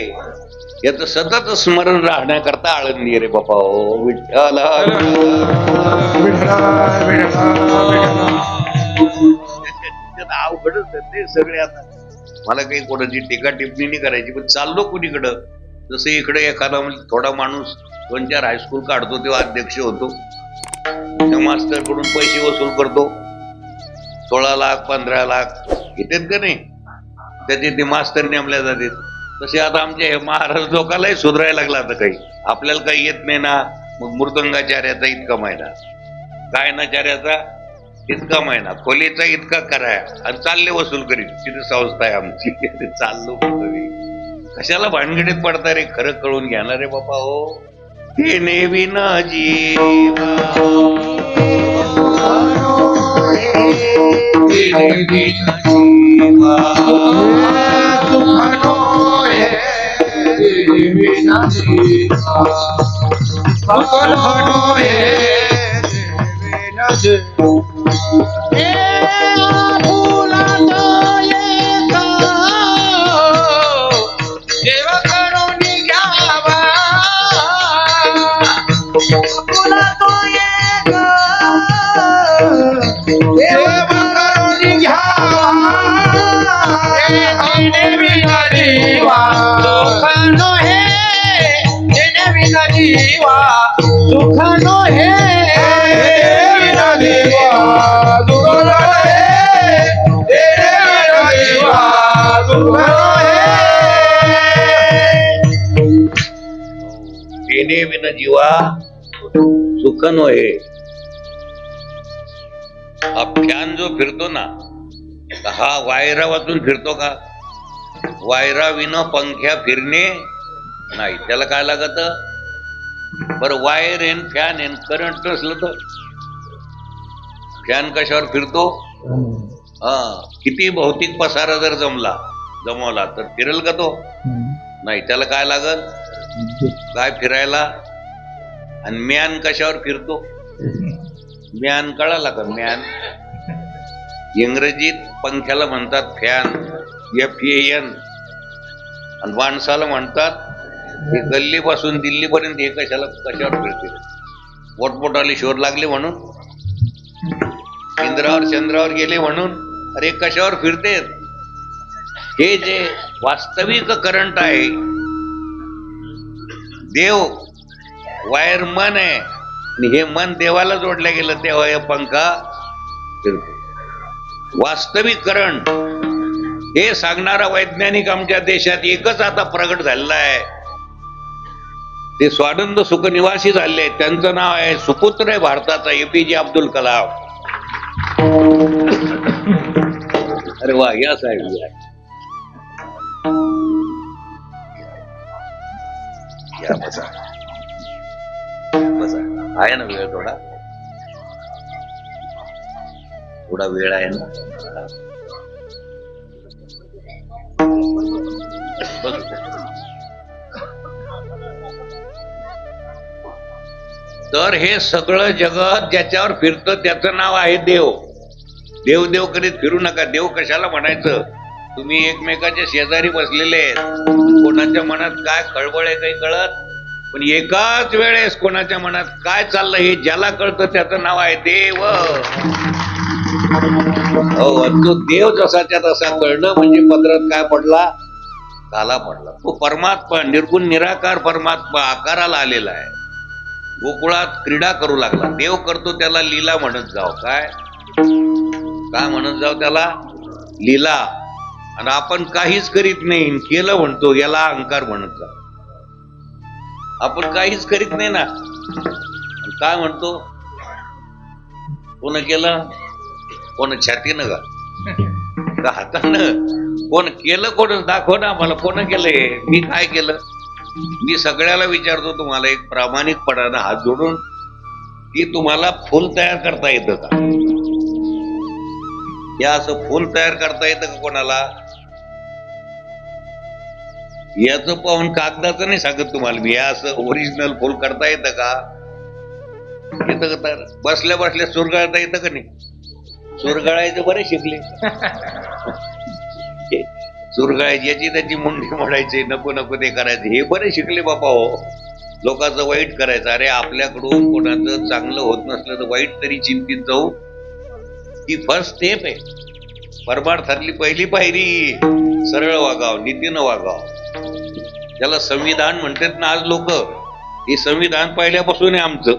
याचं सतत स्मरण राहण्याकरता आळंदी रे बापा. हो विठ्ठल अवघडच ते सगळे. आता मला काही कोणाची टीका टिप्पणी नाही करायची, पण चाललो कुणीकडं. जसं इकडे एखादा थोडा माणूस 2-4 हायस्कूल काढतो तेव्हा अध्यक्ष होतो. त्या मास्टर कडून पैसे वसूल करतो. 16 लाख 15 लाख घेतात का नाही. त्याचे ते मास्तर नेमल्या जातात. तसे आता आमच्या हे महाराज लोकांनाही सुधारायला लागला. आता काही आपल्याला काही येत नाही ना, मग मृदंगाचार्याचा इतका महिना, गायनाचार्याचा इतका महिना, खोलीचा इतका कराय आणि चालले वसूल करीत. तिथे संस्था आहे आमची. चाललो कशाला भानगडीत पडता रे. खरं कळून घेणार रे बापा. हो तिने विना जीवा तिने विना जीवा सुखनो हे देविना जीवा सुखनो हे देविना जीवा देव करून घ्यावा तुला तो एक देव करून घ्यावा देवीना जीवा सुखनो हे देवीना जीवा सुखनो हे देवीना जीवा सुखनो हे देवीना जीवा सुखनो हे देणे विन जीवा सुख नोहे. हा फॅन जो फिरतो ना, हा वायरा वाचून फिरतो का? वायरा विन पंख्या फिरणे नाही. त्याला काय लागत? बरं, वायर एन फॅन एन करंट नसलं तर फॅन कशावर फिरतो? हा, किती भौतिक पसारा जर जमवला तर फिरेल का तो? नाही. त्याला काय लागल? काय फिरायला? आणि म्यान कशावर फिरतो? म्यान कळाला का? म्यान इंग्रजीत पंख्याला म्हणतात फॅन, FAN, आणि माणसाला म्हणतात हे गल्लीपासून दिल्लीपर्यंत हे कशावर फिरते? पोटपोटाली शोध लागले म्हणून, इंद्रावर चंद्रावर गेले म्हणून. अरे कशावर फिरते? हे जे वास्तविक करंट आहे, देव वायर मन आहे आणि हे मन देवाला जोडलं गेलं तेव्हा हे पंखा फिरतो. वास्तविक करंट हे सांगणारा वैज्ञानिक आमच्या देशात एकच आता प्रगट झालेला आहे. ते स्वानंद सुख निवासी झाले. त्यांचं नाव आहे, सुपुत्र आहे भारताचा, APJ अब्दुल कलाम. अरे वा, या साहेब या बसा बसा. आहे ना वेळ? थोडा वेळ आहे ना? बस. तर हे सगळं जगत ज्याच्यावर फिरतं त्याचं नाव आहे देव. देव देव करीत फिरू नका. देव कशाला म्हणायचं? तुम्ही एकमेकाच्या शेजारी बसलेले आहेत, कोणाच्या मनात काय खळबळ आहे काही कळत, पण एकाच वेळेस कोणाच्या मनात काय चाललं हे ज्याला कळतं त्याचं नाव आहे देव. हो, तो देव जसाच्या तसा कळणं म्हणजे पदरात काय पडला? काला पडला. तो परमात्मा, निर्गुण निराकार परमात्मा आकाराला आलेला आहे. गोकुळात क्रीडा करू लागला. देव करतो त्याला लीला म्हणत जाव. काय म्हणत जाव त्याला? लीला. आणि आपण काहीच करीत नाही, केलं म्हणतो, याला अहंकार म्हणत जा. आपण काहीच करीत नाही ना, काय म्हणतो? कोण केलं? कोण छातीनं का हातानं? कोण केलं? कोण दाखव ना मला, कोण केलंय? मी काय केलं? मी सगळ्याला विचारतो तुम्हाला एक प्रामाणिकपणानं हात जोडून, की तुम्हाला फुल तयार करता येतं का? या असं फुल तयार करता येतं का कोणाला? याचं पाहून कागदाचं नाही सांगत तुम्हाला मी. या असं ओरिजिनल फुल करता येतं का? येतं का? तर बसल्या बसल्या चुरगाळता येतं का नाही? चुरगाळायचं बरे शिकले. चुरगाळायची याची त्याची मुंडी मोडायची, नको नको ते करायचं, हे बरे शिकले बापा. हो, लोकांचं वाईट करायचं. अरे आपल्याकडून कोणाचं चांगलं होत नसलं तर वाईट तरी चिंतित जाऊ, ही फर्स्ट स्टेप आहे. परमार्थातली पहिली पायरी सरळ वागाव, नीतीनं वागाव. त्याला संविधान म्हणतात ना आज लोक. हे संविधान पहिल्यापासून आहे आमचं.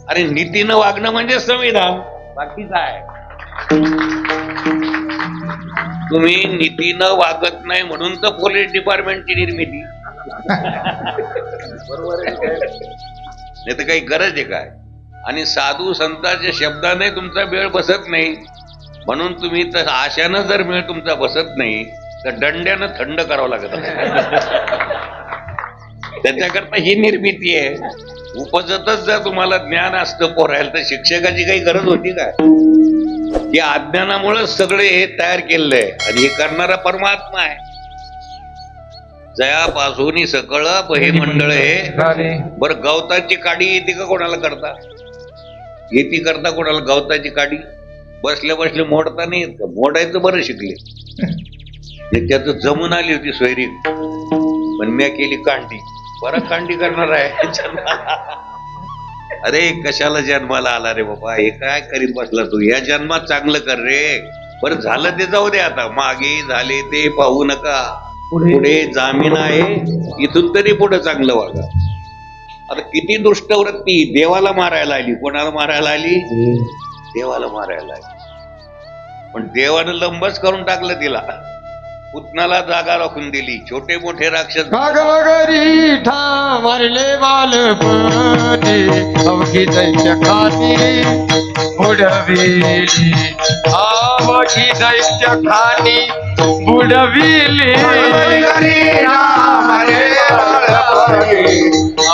अरे नीतीनं वागणं म्हणजे संविधान, बाकी काय? तुम्ही नीतीनं वागत नाही म्हणून तर पोलीस डिपार्टमेंटची निर्मिती. बरोबर आहे? नाही तर काही गरज आहे काय? आणि साधू संतांच्या शब्दाने तुमचा वेळ बसत नाही म्हणून तुम्ही तर आशानं जर वेळ तुमचा बसत नाही तर दंड्यानं थंड करावं लागत. त्याच्याकरता ही निर्मिती आहे. उपजतच जर तुम्हाला ज्ञान असतं पोरायला तर शिक्षकाची काही गरज होती काय? या अज्ञानामुळेच सगळे हे तयार केलेलं आहे आणि हे करणारा परमात्मा आहे. जयापासून सकळ हे मंडळ हे अरे बरं. गवताची काडी येते का कोणाला करता? येते करता कोणाला गवताची काडी? बसल्या बसल्या मोडता नाही येत का? मोडायचं बरं शिकले. त्याचं जमून आली होती सोयरी, पण मी केली कांडी. बरं कांडी करणार आहे जन्माला. अरे कशाला जन्माला आला रे बाबा? हे काय करीत बसला तू? या जन्मात चांगलं कर रे. बरं झालं ते जाऊ दे, आता मागे झाले ते पाहू नका. पुढे जामीन आहे, इथून तरी पुढे चांगलं वागा. आता किती दुष्टवृत्ती देवाला मारायला आली. कोणाला मारायला आली? देवाला मारायला आली. पण देवानं लंबच करून टाकलं तिला. पुतनाला जागा राखून दिली. छोटे मोठे राक्षस घरी ठा मारले बालपणी अवघी दैत्य खानी बुडविली. अवघी दैत्य खानी बुडविली. घरी राम रे बाळपणी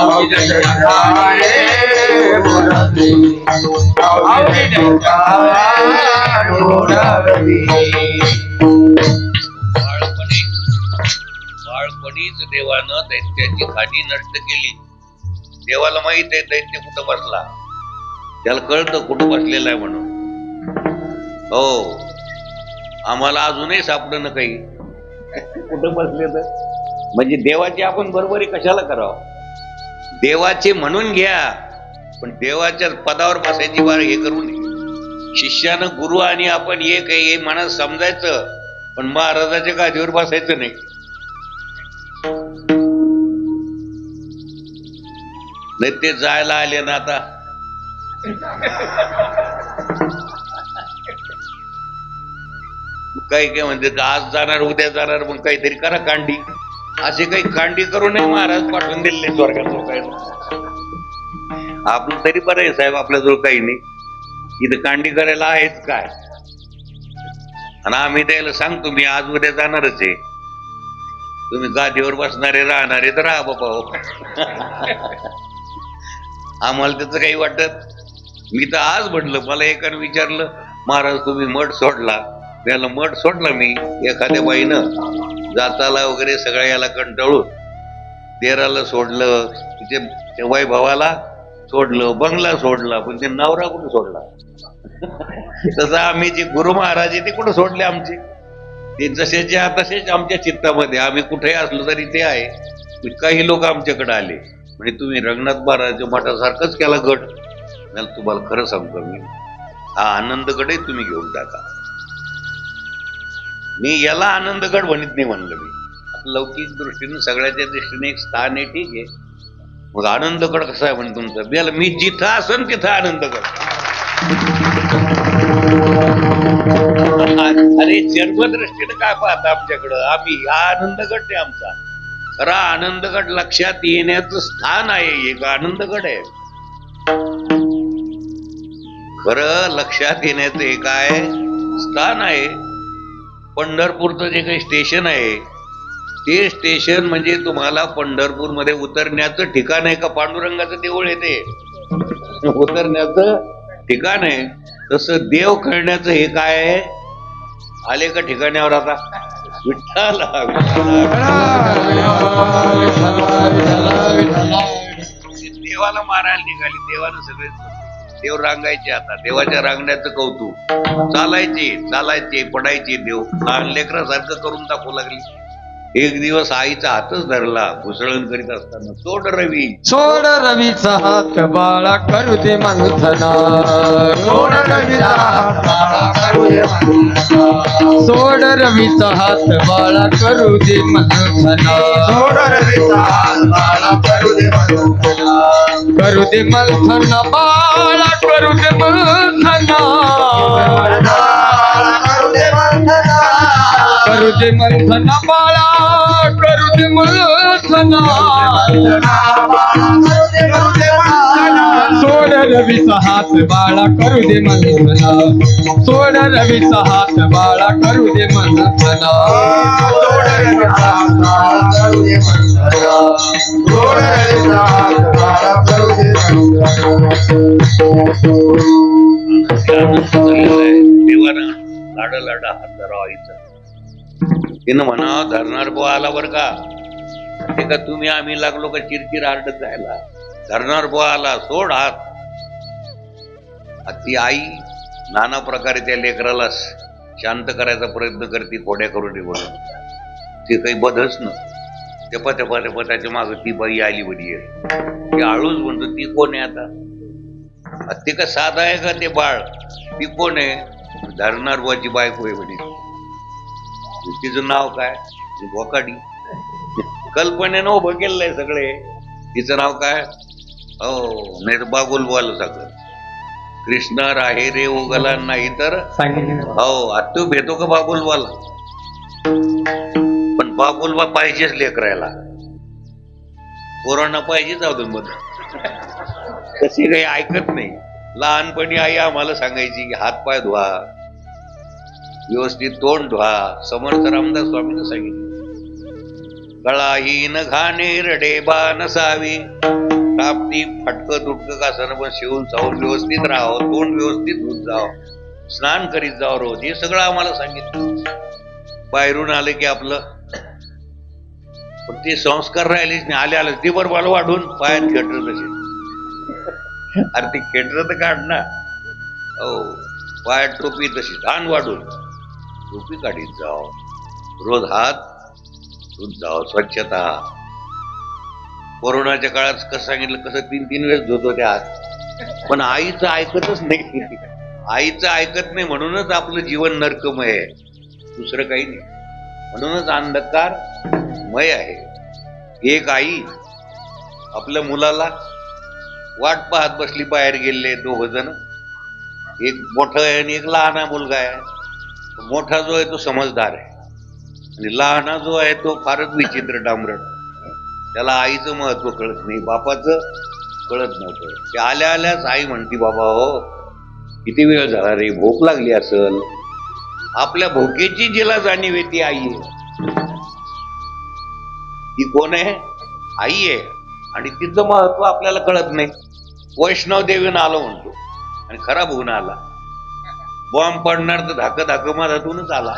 अवघी दैत्य बुडविली. अवघी दैत्य बुडविली. बाळपणीच देवानं दैत्याची खाणी नष्ट केली. देवाला माहित आहे दैत्य कुठं बसला. त्याला कळतं कुठं बसलेला आहे म्हणून. हो, आम्हाला अजूनही सापडलं ना काही कुठं बसले तर. म्हणजे देवाची आपण बरोबरी कशाला करावं? देवाचे म्हणून घ्या, पण देवाच्या पदावर बसायची बार हे करू नये. शिष्यानं गुरु आणि आपण एक आहे हे मनात समजायचं, पण महाराजाच्या गादीवर बसायचं नाही. नाही ते जायला आले ना आता. काही काय म्हणते आज जाणार उद्या जाणार, मग काहीतरी करा कांडी. असे काही कांडी करू नये. महाराज पाठवून दिले स्वर्गात काय. आपलं तरी बरं आहे साहेब, आपल्याजवळ काही नाही. इथं कांडी करायला आहेच काय. आणि आम्ही त्याला सांगतो मी आज उद्या जाणारच आहे. तुम्ही गादीवर बसणारे राहणारे तर राहा बाबा हो. आम्हाला त्याचं काही वाटत. मी तर आज म्हटलं, मला एकानं विचारलं महाराज तुम्ही मठ सोडला. त्याला मठ सोडला मी एखाद्या बाईनं जाताला वगैरे सगळ्या याला कंटाळून. देराला सोडलं, तिथे वैभवाला सोडलं, बंगला सोडला, पण ते नवरा कुठं सोडला? तसं आम्ही जे गुरु महाराज आहे ते कुठं सोडले आमचे? ते जसेचे तसेच आमच्या चित्तामध्ये. आम्ही कुठेही असलो तरी ते आहे. काही लोक आमच्याकडे आले म्हणजे तुम्ही रंगनाथ महाराजच्या मठासारखंच केला गट. मला तुम्हाला खरं सांगतो मी, हा आनंदगडही तुम्ही घेऊन टाका. मी याला आनंदगड म्हणत नाही म्हणलं मी. लौकिक दृष्टीने सगळ्याच्या दृष्टीने एक स्थान आहे, ठीक आहे. मग आनंदगड कसा आहे म्हणे तुमचं? याला मी जिथं असन तिथं आनंदगड. अरे जन्मदृष्टीनं काय पाहता आमच्याकडं? आम्ही हा आनंदगड आहे आमचा. खरा आनंदगड लक्षात येण्याचं स्थान आहे. एक आनंदगड आहे खरं लक्षात येण्याचं एक आहे स्थान आहे. पंढरपूरचं जे काही स्टेशन आहे ते स्टेशन म्हणजे तुम्हाला पंढरपूर मध्ये उतरण्याचं ठिकाण आहे का? पांडुरंगाचं देऊळ आहे ते उतरण्याचं ठिकाण आहे. तसं देव खेळण्याचं हे काय आहे? आले का ठिकाण्यावर आता? विठ्ठल. देवाला मारायला निघाली. देवानं सगळे देव रांगायचे. आता देवाच्या रांगण्याचं कौतुक. चालायचे पडायचे देव. लहान लेकरासारखं करून दाखवू लागली. एक दिवस आईचा हातच धरला घुसळण करीत असताना. सोड रवी, सोड रवीचा हात बाळा करू दे मंथना. सोड रवीचा हात बाळा करू दे मंथना. सोड रवीचा हात बाळा करू दे मंथना. सोड रवीचा हात बाळा करू दे मंथना. करू दे मंथना बाळा करू दे मंथना. करू दे मंथना. करू दे मंथना बाळा करू दे मंथना. सोड रवीचा हात बाळा करू दे मंथना. सोड रवीचा हात बाळा करू दे मंथना. सोड रवीचा हात बाळा करू दे मंथना. सोड रवीचा हात बाळा करू दे देवानं लाडा लाडा हात धरावा आईचा. तिनं म्हणा धरणार बुवा आला बर का. का तुम्ही आम्ही लागलो का चिरचिर आरडत जायला. धरणार बुवा आला, सोड हात. ती आई नाना प्रकारे त्या लेकराला शांत करायचा प्रयत्न करते, कोड्या करून निघून. ते काही बधच न. तेपा त्याच्या माग ती बाई आली बरी आहे. ती आळूच म्हणतो, ती कोण आहे आता? ते का साधा आहे का ते बाळ? ती कोण आहे? धरणार बुवाची बायको आहे म्हणे. तिचं नाव काय? बोकाडी. कल्पनेनं उभं केलंय सगळे. तिचं नाव काय? हो, नाही तर बागुल बोल सगळं. कृष्ण राहे रे उगला नाही तर हो. तू भेटतो का बाबुलवाला? पण बाबुलबा पाहिजेच लेकरायला. कोरोना पाहिजेच अजून मध्ये. तशी काही ऐकत नाही. लहानपणी आई आम्हाला सांगायची की हातपाय धुवा, व्यवस्थित तोंड धुवा. समर्थ रामदास स्वामींनी सांगितलं, गळाहीन घाणे रडे बा नसावी, टापटी फटकं तुटकं कासानं पण शिवून चावून व्यवस्थित राहावं, तोंड व्यवस्थित धुत जावं, स्नान करीत जावं रोज. हे सगळं आम्हाला सांगितलं. बाहेरून आलं की आपलं पण ते संस्कार राहिलेच नाही. आले ते बरोबर वाढून पायात खेटर तसे. अरे ते खेटर तर काढ ना. हो, पायात टोपी तशी धान वाढून टोपी काढीत जाव, रोज हात धुत जाव, स्वच्छता. कोरोनाच्या काळात कसं सांगितलं, कसं 3-3 वेळेस धुतो त्या हात. पण आईचं ऐकतच नाही. आईचं ऐकत नाही म्हणूनच आपलं जीवन नरकमय आहे, दुसरं काही नाही. म्हणूनच अंधकारमय आहे. एक आई आपल्या मुलाला वाट पाहत बसली. बाहेर गेले 2 जण, एक मोठं आहे आणि एक लहाना मुलगा आहे. मोठा जो आहे तो समजदार आहे आणि लहाना जो आहे तो फारच विचित्र डांबरट. त्याला आईचं महत्व कळत नाही, बापाचं कळत नव्हतं. ते आल्या आल्याच आई म्हणती, बाबा हो किती वेळ झाला रे, भूक लागली असल. आपल्या भूकेची जिला जाणीव आहे ती आई आहे. ती कोण आहे? आई आहे. आणि तिचं महत्व आपल्याला कळत नाही. वैष्णव देवीनं आलो म्हणतो आणि खराब होऊन आला. बॉम्ब पडणार तर धाक मधातूनच आला.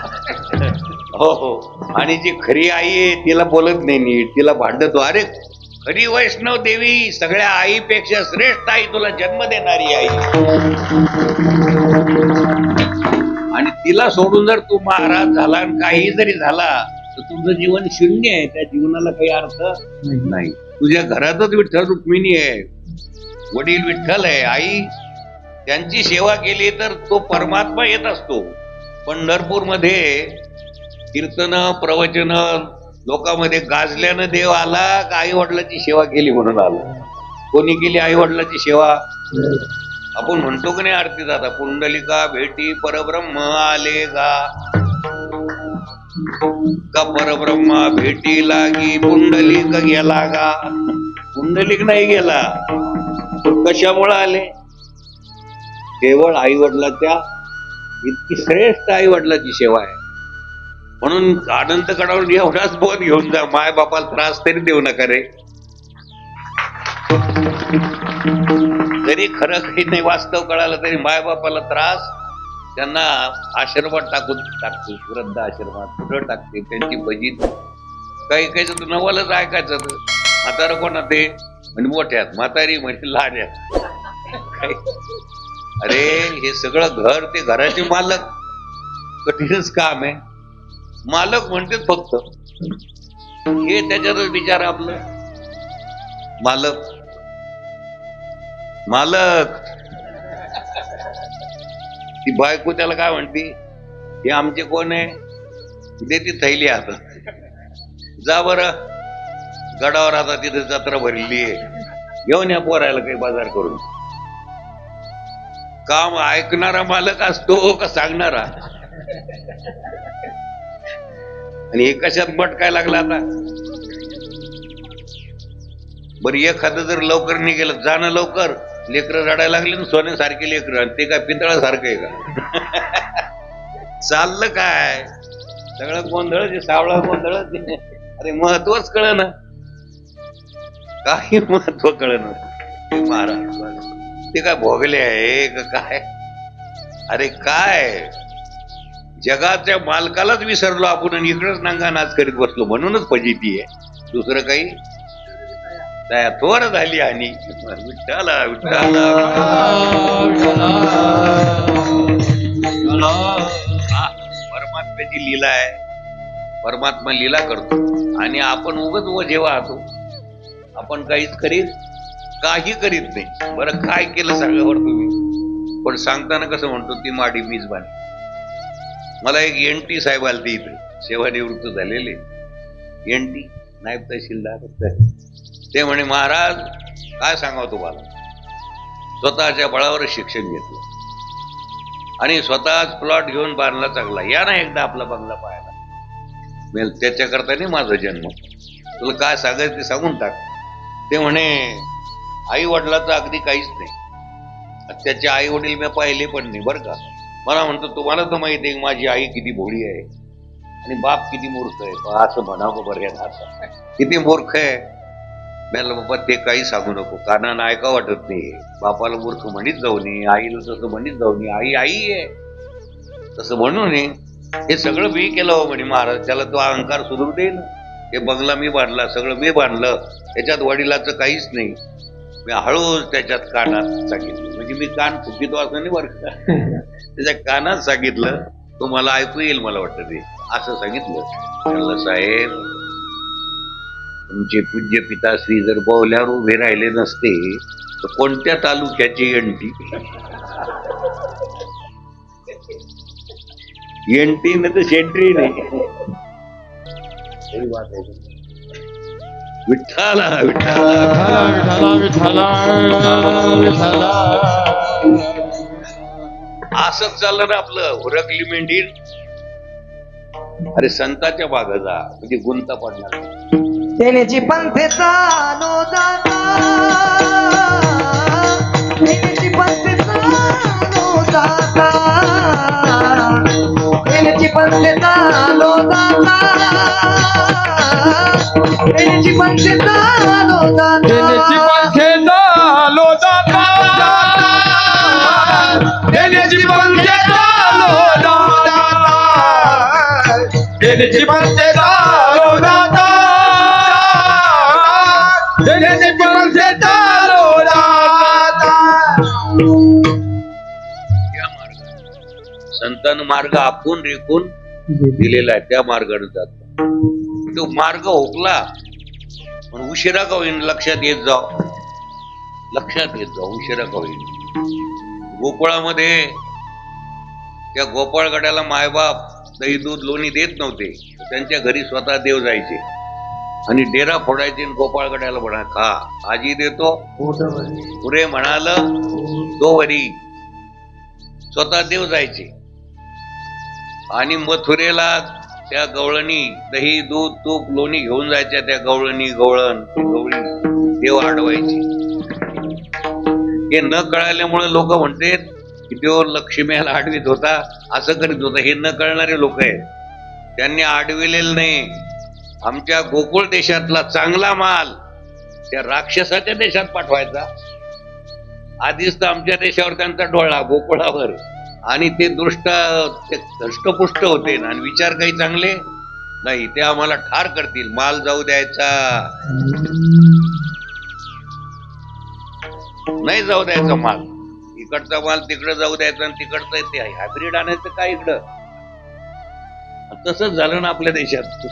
हो हो. आणि जी खरी आई आहे तिला बोलत नाही नीट, तिला भांडतो. अरे खरी वैष्णव देवी सगळ्या आईपेक्षा श्रेष्ठ आई, तुला जन्म देणारी आई. आणि तिला सोडून जर तू महाराज झाला आणि काही जरी झाला तर तुझं जीवन शून्य आहे. त्या जीवनाला काही अर्थ नाही. तुझ्या घरातच विठ्ठल रुक्मिणी आहे, वडील विठ्ठल आहे. आई त्यांची सेवा केली तर तो परमात्मा येत असतो. पंढरपूर मध्ये कीर्तन प्रवचन लोकांमध्ये गाजल्यानं देव आला का आई वडिलांची सेवा केली म्हणून आला? कोणी केली आई वडिलांची सेवा? आपण म्हणतो की नाही आरतीत आता, पुंडलिका भेटी परब्रह्म आले का परब्रह्मा भेटी लागी पुंडलिक गेला का? पुंडलिक नाही गेला. कशामुळे आले? केवळ आई वडिलांच्या इतकी श्रेष्ठ आई वडिलांची सेवा आहे. म्हणून अनंत कडावर एवढाच बोध घेऊन जा, माय बापाला त्रास तरी देऊ नका रे. जरी खरं काही नाही वास्तव कळालं तरी माय बापाला त्रास, त्यांना आश्रमात टाकतो, वृद्ध आश्रमात कुठं टाकते, त्यांची भजीत. काही तर नवलच ऐकायचं. म्हातारं कोणा ते म्हणजे मोठ्यात, म्हातारी म्हणजे लहान्यात. अरे हे सगळं घर, ते घराचे मालक कठीणच काम आहे. मालक म्हणते फक्त हे, त्याच्यातच विचार आपलं. मालक मालक ती बायको त्याला काय म्हणती, हे आमचे कोण आहे, दे ती थैली आता, जा बरं गडावर, आता तिथे जत्रा भरली आहे, घेऊन या पोरायला काही बाजार करून. काम ऐकणारा मालक असतो का सांगणारा? आणि हे कशात भटकाय लागला आता? बरं एखादं जर लवकर नाही गेलं, जाणं लवकर, लेकरं रडायला लागले ना, सोन्यासारखे लेकरं, आणि ते काय पितळासारखं आहे का? चाललं काय सगळं गोंधळ, सावळा गोंधळ. अरे महत्वच कळ ना, काही महत्व कळ ना. महाराज ते काय भोगले आहे का काय? अरे काय जगाच्या मालकालाच विसरलो आपण आणि इकडंच नांगा नाच करीत बसलो, म्हणूनच फजिती आहे. दुसरं काही दया थोर झाली आणि विठ्ठला विठ्ठला हा, परमात्म्याची लीला आहे. परमात्मा लीला करतो आणि आपण उगाच ओझे वाहतो. आपण काही करीत नाही. बरं काय केलं सांगा बरं तुम्ही. पण सांगताना कसं म्हणतो ती माडी मीच बांधली. मला एक NT साहेब आलते इथे, सेवानिवृत्त झालेले NT नायब तहसीलदार. ते म्हणे महाराज काय सांगावं तुम्हाला, स्वतःच्या बळावर शिक्षण घेतलं आणि स्वतःच प्लॉट घेऊन बांधला चांगला. या ना एकदा आपला बंगला पाहायला. त्याच्याकरता नाही माझा जन्म, तुला काय सांगायचं ते सांगून टाक. ते म्हणे आई वडिलाचं अगदी काहीच नाही. त्याचे आई वडील मी पाहिले पण नाही बरं का. मला म्हणतो तुम्हाला तर माहिती आहे माझी आई किती भोळी आहे आणि बाप किती मूर्ख आहे. असं म्हणावं बरं किती मूर्ख आहे. मला बाबा ते काही सांगू नको, कानानं ऐका वाटत नाही. बापाला मूर्ख म्हणीत जाऊ नये, आईला तसं म्हणीत जाऊ नये. आई आई आहे तसं म्हणू नये. हे सगळं मी केलं हो म्हणे महाराज. त्याला तो अहंकार सुधरू दे ना. हे बंगला मी बांधला, सगळं मी बांधलं, त्याच्यात वडिलाचं काहीच नाही. मी हळूच त्याच्यात कानात सांगितलं. म्हणजे मी कान फुकितो असं नाही बरं का. त्याच्या कानात सांगितलं, तो मला ऐकू येईल मला वाटतं ते असं सांगितलं. म्हणलं साहेब तुमचे पूज्य पिताश्री जर बौल्यावर उभे राहिले नसते तर कोणत्या तालुक्याची NT न तर सेंट्री नाही. विठ्ठला विठ्ठला असंच चाललं ना आपलं. उरकली मेंढी. अरे संताच्या मागं जा म्हणजे गुंता पडणार. तेनेची पंथे चालो जाता, तेनेची पंथे चालो जाता, तेनेची पंथे चालो जाता, तेनेची पंथे चालो जाता, देण्याची पंखे चालो जाता, देण्याची पंखे चालो जाता, देण्याची पंखे चालो जाता, देण्याची पंखे चालो जाता. त्या मार्गाने संतांनी मार्ग आखून रेखून दिलेला आहे. त्या मार्गाने जातो. तो मार्ग हुकला पण उशिरा का होईन लक्षात येत जाऊ. लक्षात येत जाऊ उशिरा का होईन. गोकुळामध्ये त्या गोपाळगड्याला मायबाप दही दूध लोणी देत नव्हते. त्यांच्या घरी स्वतः देव जायचे आणि डेरा फोडायचे. गोपाळगड्याला म्हणा खा, आजी देतो पुरे म्हणालं तो वरी. स्वतः देव जायचे आणि मथुरेला त्या गवळणी दही दूध तूप लोणी घेऊन जायच्या. त्या गवळणी गवळण गवळी देव अडवायची. हे न कळाल्यामुळे लोक म्हणतात की देव लक्ष्मीला आडवीत होता, असं करीत होता. हे न कळणारे लोक आहेत. त्यांनी आडविलेलं नाही. आमच्या गोकुळ देशातला चांगला माल त्या राक्षसाच्या देशात पाठवायचा. आधीच तर आमच्या देशावर त्यांचा डोळा गोकुळावर. आणि ते धष्टपुष्ट होते आणि विचार काही चांगले नाही. ते आम्हाला ठार करतील. माल जाऊ द्यायचा नाही, जाऊ द्यायचा माल. इकडचा माल तिकडं जाऊ द्यायचा आणि तिकडचं ते हायब्रिड आणायचं काय इकडं. तसंच झालं ना आपल्या देशात.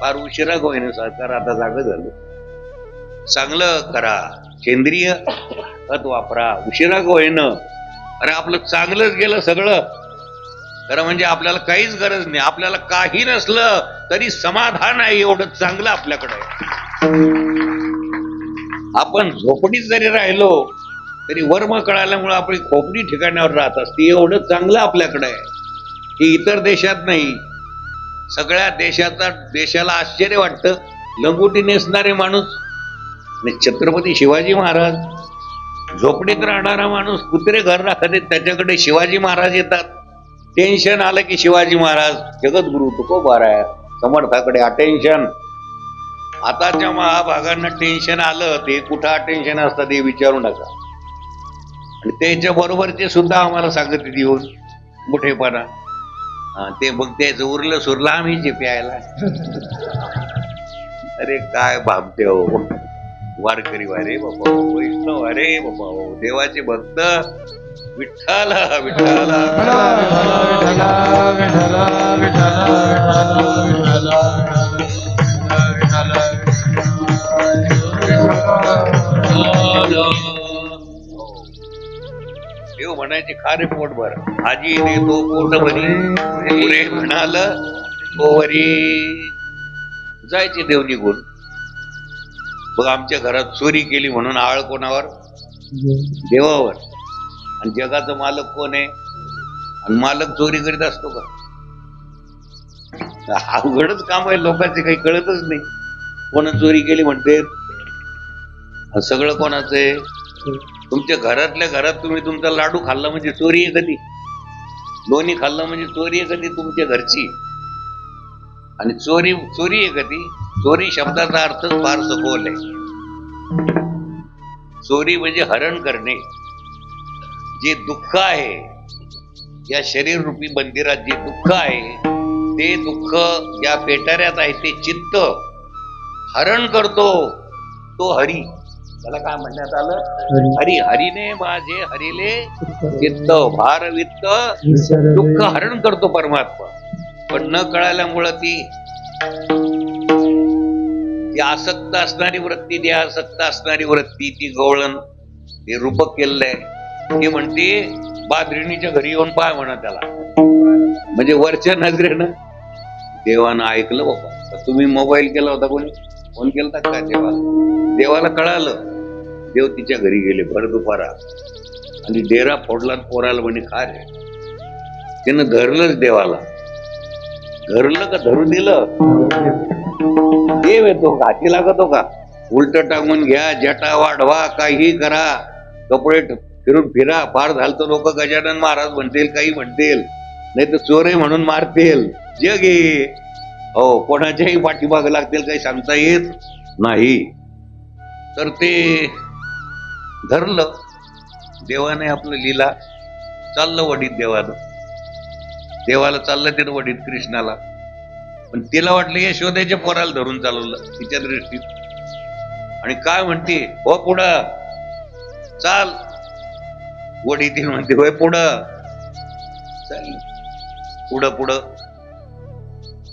फार उशिरा होईना सरकार आता जागं झालं. चांगलं करा, सेंद्रिय खत वापरा, उशिरा होईना. अरे आपलं चांगलंच गेलं सगळं खरं म्हणजे आपल्याला काहीच गरज नाही. आपल्याला काही नसलं तरी समाधान आहे. एवढं चांगलं आपल्याकडे आहे. आपण झोपडीत जरी राहिलो तरी वर्म कळाल्यामुळे आपली खोपडी ठिकाणावर राहत असते. एवढं चांगलं आपल्याकडे आहे. हे इतर देशात नाही. सगळ्या देशाला आश्चर्य वाटतं. लंगोटी नेसणारे माणूस आणि छत्रपती शिवाजी महाराज. झोपडीत राहणारा माणूस कुत्रे घर राखत आहेत, त्याच्याकडे शिवाजी महाराज येतात. टेन्शन आलं की शिवाजी महाराज जगद्गुरु तुकोबाराय समर्थाकडे अटेन्शन. आताच्या महाभागांना टेन्शन आलं ते कुठं अटेन्शन असतं ते विचारू नका. आणि त्याच्या बरोबरचे सुद्धा आम्हाला सांगत येऊन मोठेपणा. ते मग त्याचं उरलं सुरलं आम्ही जे प्यायला अरे काय भामटे हो, वारकरी वारे बाबा, वैष्णव अरे बाबा, देवाचे भक्त, विठ्ठल विठ्ठल. देव म्हणायचे खारे पोटभर, आजी देतो पोट भरी, पुरे म्हणाल वरी. जायचे देव निघून. बघ आमच्या घरात चोरी केली म्हणून आळ कोणावर? देवावर. आणि जगाचा मालक कोण आहे? आणि मालक चोरी करीत असतो का? अवघडच काम आहे, लोकांचे काही कळतच नाही. कोण चोरी केली म्हणते, सगळं कोणाचं आहे? तुमच्या घरातल्या घरात तुम्ही तुमचा लाडू खाल्ला म्हणजे चोरी आहे कधी? लोणी खाल्लं म्हणजे चोरी आहे कधी तुमच्या घरची? आणि चोरी आहे कधी? चोरी शब्दाचा अर्थच फार सखोल आहे. चोरी म्हणजे हरण करणे. जे दुःख आहे, या शरीर रूपी मंदिरात जे दुःख आहे, ते दुःख या पेटाऱ्यात आहे, ते चित्त हरण करतो तो हरी. त्याला काय म्हणण्यात आलं? हरी. हरीने माझे हरिले चित्त भारवित्त, दुःख हरण करतो परमात्मा. पण न कळाल्यामुळं ती आसक्त असणारी वृत्ती, ती आसक्त असणारी वृत्ती, ती गवळण, ते रूपक केलंय. ती म्हणते बादरिणीच्या घरी येऊन पाय म्हणा त्याला. म्हणजे वरच्या नजरेनं देवानं ऐकलं बाबा. तुम्ही मोबाईल केला होता, कोणी फोन केला का देवाला? देवाला कळालं. देव तिच्या घरी गेले भर दुपारा, आणि डेरा फोडला पोराला म्हणे खा रे. त्यानं धरलंच देवाला. धरलं का धरून दिलं? देव येतो का? हाती लागतो का? उलट टाकून घ्या, जटा वाढवा, काही करा, कपडे फिरून फिरा. फार झालं तर लोक गजानन महाराज म्हणतील, काही म्हणतील, नाही तर चोरे म्हणून मारतील. जग आहे हो, कोणाच्याही पाठीमाग लागतील, काही सांगता येत नाही. तर ते धरलं देवाने, आपलं लीला चाललं वडीत देवानं. देवाला चाललं तिथं वडीत कृष्णाला. पण तिला वाटलं यशोदेच्या पोराला धरून चालवलं तिच्या दृष्टीत. आणि काय म्हणते? हो पुढं चाल. वडी ती म्हणते होय पुढं चाल. पुढं पुढं.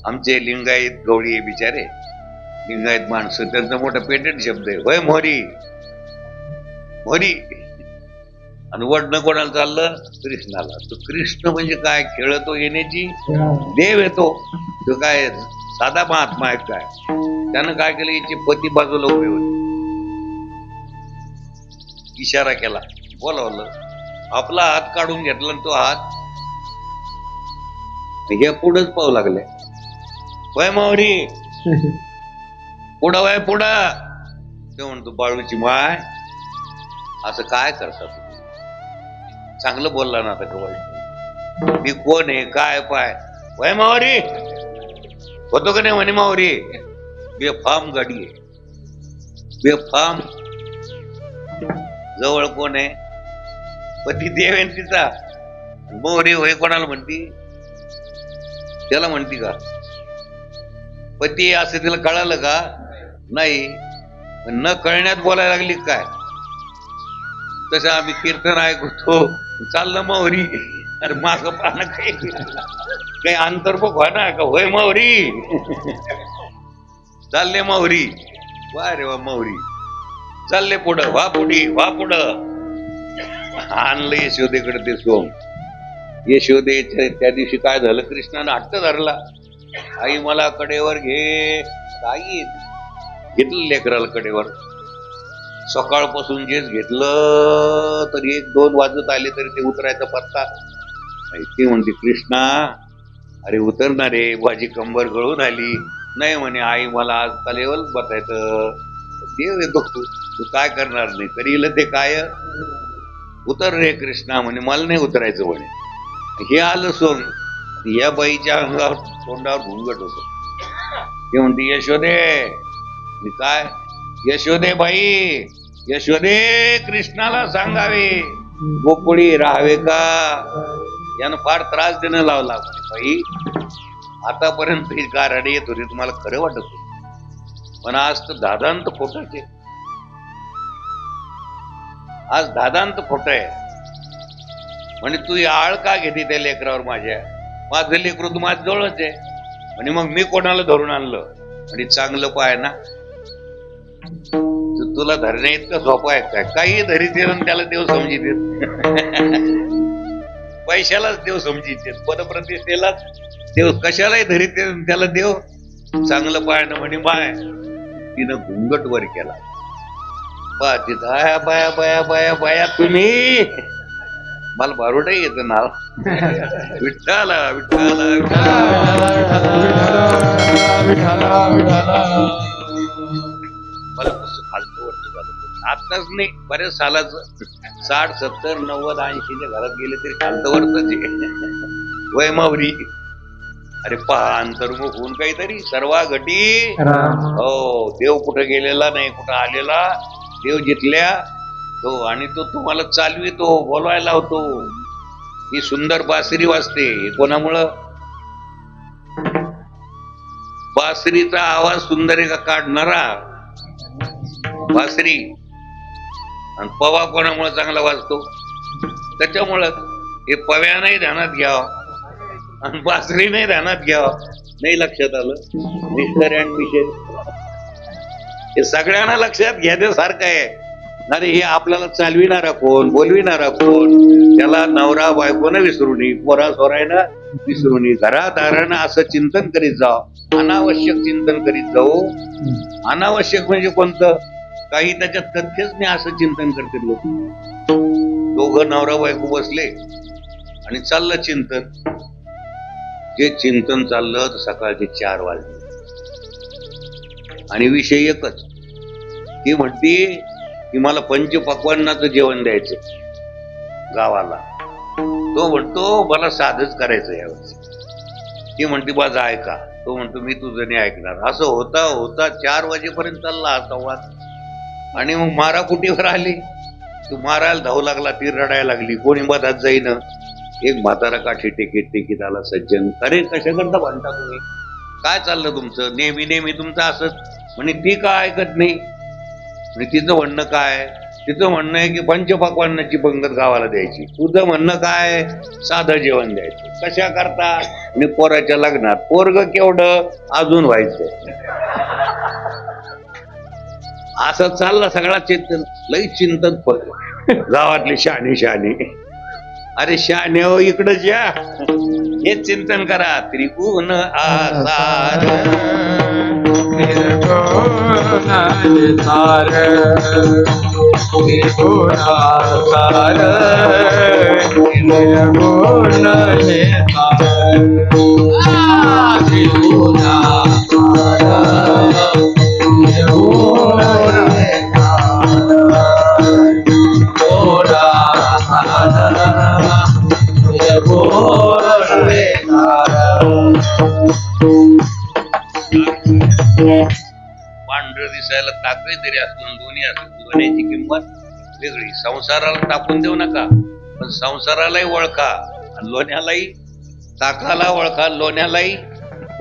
आमचे लिंगायत गवळी आहे बिचारे, लिंगायत माणसं, त्यांचा मोठा पेटेंट शब्द आहे, होय मोरी मोरी. आणि वडणं कोणाला चाललं? कृष्णाला. तो कृष्ण म्हणजे काय? खेळतो येण्याची देव येतो. तो काय साधा महात्मा आहे काय? त्यानं काय केलं? याची पती बाजूला उभी होती, इशारा केला, बोलावलं, आपला हात काढून घेतला, आणि तो हात हे पुढंच पाहू लागले. वय मावरी पुढं, वय पुढं. ते म्हणतो बाळूची माय, असं काय करता तुम्ही? चांगलं बोलला ना आता कवळ. मी कोण आहे, काय पाय? वय मावरी होतो का नाही? म्हणे मावरी बेफाम गाडी आहे, बेफाम. जवळ कोण आहे? पती देव आहे तिचा. मोहरी होय कोणाला म्हणती? त्याला म्हणती का? पती असं तिला कळालं का? नाही. न कळण्यात बोलायला लागली काय? तसं आम्ही कीर्तन ऐकतो, चाललं मोहरी. अरे माग पाहणं काही अंतर्मुख व्हा का? होय मोहरी चालले मोहरी. वा रे वा मोहरी. चालले पुढं, वा पुढी, वा पुढं. आणलं यशोदेकडे ते सोम. यशोदेच्या त्या दिवशी काय झालं? कृष्णानं हट्ट धरला, आई मला कडेवर घे. आई घेतलं लेकराला कडेवर. सकाळपासून जेच घेतलं तरी 1-2 वाजत आले तरी ते उतरायचा पत्ता नाही. ती म्हणते कृष्णा अरे उतरणार रे, माझी कंबर गळून आली. नाही म्हणे आई मला आज तलेवर बसायचं. देव येतो, तू काय करणार नाही, करील ते काय? उतर रे कृष्णा म्हणे, मला नाही उतरायचं म्हणे. हे आलं सोंग. या बाईच्या अंगावर तोंडावर घुंगट होत. ते म्हणते यशोदे. मी काय? यशोदे बाई, यशोदे कृष्णाला सांगावे गोकुळी राहावे का? यानं फार त्रास देणं लावला. बाई आतापर्यंत ही गाराडी येत होती, तुम्हाला खरं वाटत होतं? पण आज तर दादांत खोटाचे, आज दादांत खोट आहे. म्हणजे तू आळ का घेते त्या लेकरावर माझ्या? माझं लेकरू तू माझ्या जवळच आहे. आणि मग मी कोणाला धरून आणलं? आणि चांगलं पाय ना, तुला धरण्या इतकं झोपा आहे काय? काही धरीत त्याला देव समजित पैशालाच देव समजित, पदप्रतिष्ठेलाच देव, कशालाही धरीत त्याला देव चांगलं पायनं म्हणे बाय. तिनं घुंगट वर केला. पा तिथं आया बाया बाया बाया बाया तुम्ही, मला भारुडही येतं नाव. विठ्ठला विठ्ठला मला तसं फालतू वरती झालं. आताच नाही, बऱ्याच सालाचं 60, 70, 90, 80च्या घरात गेले तरी खालतं वरतच वय मावरी. अरे पहा अंतर्मुख होऊन काहीतरी सर्वा घटी. हो, देव कुठं गेलेला नाही, कुठं आलेला. देव जिथल्या तो, आणि तो तुम्हाला चालवितो, बोलवायला होतो. ही सुंदर बासरी वाजते, हे कोणामुळं? बासरीचा आवाज सुंदर आहे का काढणारा? बासरी. आणि पवा कोणामुळे चांगला वाजतो? त्याच्यामुळं. हे पव्या नाही ध्यानात घ्यावं आणि बासरी नाही ध्यानात घ्यावं. नाही लक्षात आलं? मिस्टर अँड मिसेस हे सगळ्यांना लक्षात घ्यायसारखं आहे. अरे हे आपल्याला चालविणारा कोण, बोलविणारा कोण? त्याला नवरा बायकोनं विसरू नये, पोरा सोरायनं विसरू नये. घरादारानं असं चिंतन करीत जाव, अनावश्यक चिंतन करीत जाऊ. अनावश्यक म्हणजे कोणतं? काही त्याच्यात तथ्यच नाही असं चिंतन करते लोक. दोघं नवरा बायको बसले आणि चाललं चिंतन. जे चिंतन चाललं तर सकाळचे 4 वाजले आणि विषय एकच. ती म्हणती की मला पंचपक्वान्नाचं जेवण द्यायचं गावाला. तो म्हणतो मला साधच करायचं यावेळेस. ती म्हणते माझं ऐका. तो म्हणतो मी तुझं नाही ऐकणार. असं होता होता 4 वाजेपर्यंत चालला हा संवाद. आणि मग मारा कुटीवर आली. तू मारायला धावू लागला, ती रडायला लागली. कोणी मधात जाईन. एक म्हातारा काठी टेकीत टेकीत आला. सज्जन, अरे कशाकरता भांडता तुम्ही? काय चाललं तुमचं? नेहमी नेहमी तुमचं असंच. म्हणे ती का ऐकत नाही? म्हणजे तिचं म्हणणं काय? तिचं म्हणणं आहे की पंचपक्वान्नाची पंगत गावाला द्यायची. तुझं म्हणणं काय? साधं जेवण द्यायचं. कशा करता? आणि पोराच्या लग्नात. पोरग केवढं? अजून व्हायचं. असं चाललं सगळा चिंतन. लई चिंतन पडलं. गावातली शहाणी शहाणी. अरे शहाणे हो इकडंच या, हे चिंतन करा. त्रिकोण आसार पांढरं दिसायला ताकही तरी असलं, दोन्ही असलं, दोन्हीची किंमत वेगळी. संसाराला टाकून देऊ नका, पण संसारालाही ओळखा आणि लोण्यालाही. ताकाला ओळखा, लोण्यालाही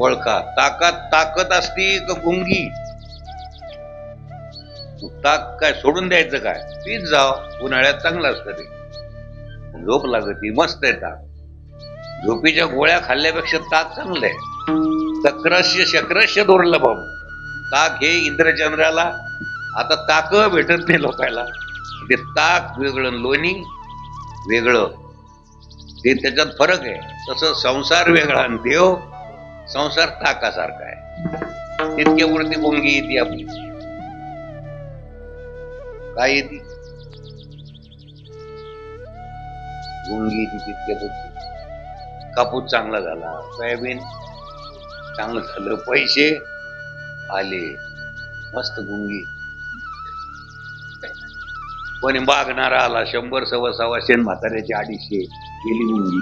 ओळखा. ताकात ताकद असती का गुंगी? ताक काय सोडून द्यायचं काय? पीत जाव. उन्हाळ्यात चांगलं असतं ते. झोप लागती, मस्त आहे ताक. झोपीच्या गोळ्या खाल्ल्यापेक्षा ताक चांगलं आहे. चक्रस्य शक्रस्य दुर्लभम. ताक हे इंद्रचंद्राला. आता ताक भेटत नाही लोकायला. ते ताक वेगळं, लोणी वेगळं, ते त्याच्यात फरक आहे. तसं संसार वेगळा आणि देव. संसार ताकासारखा आहे. तितक्यापुरती गुंगी येते आपली. काय येते? गुंगी येते तितक्यापुरती. कापूस चांगला झाला, सोयाबीन चांगलं झालं, पैसे आले, मस्त गुंगी. कोणी मागणारा आला, 100 100 म्हाताऱ्याचे 250 गेली गुंगी.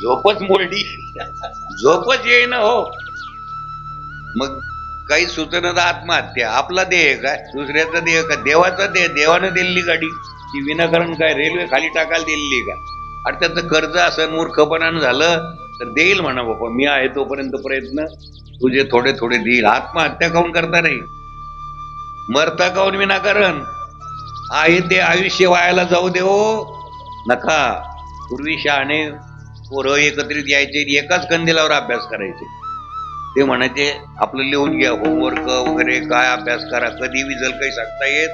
झोपच मोडली. झोपच येईना हो. मग काही सुचना आत्महत्या. आपला देह काय? दुसऱ्याचा देह का? देवाचा देह. देवानं दिलेली गाडी ती विनाकारण काय रेल्वे खाली टाकायला दिलेली का? आणि त्याचं कर्ज असं मूर्खपणानं झालं तर देईल म्हणा बाबा. मी आहे तोपर्यंत प्रयत्न तुझे थोडे थोडे देईल. आत्महत्या काऊन करता नाही, मरता काऊन विनाकारण? आहे ते आयुष्य वायाला जाऊ दे हो नका. पूर्वी शहाणे पोरं एकत्रित यायचे, एकाच कंदिलावर अभ्यास करायचे. ते म्हणायचे आपलं लिहून घ्या होमवर्क वगैरे, काय अभ्यास करा, कधी विजल काही सांगता येत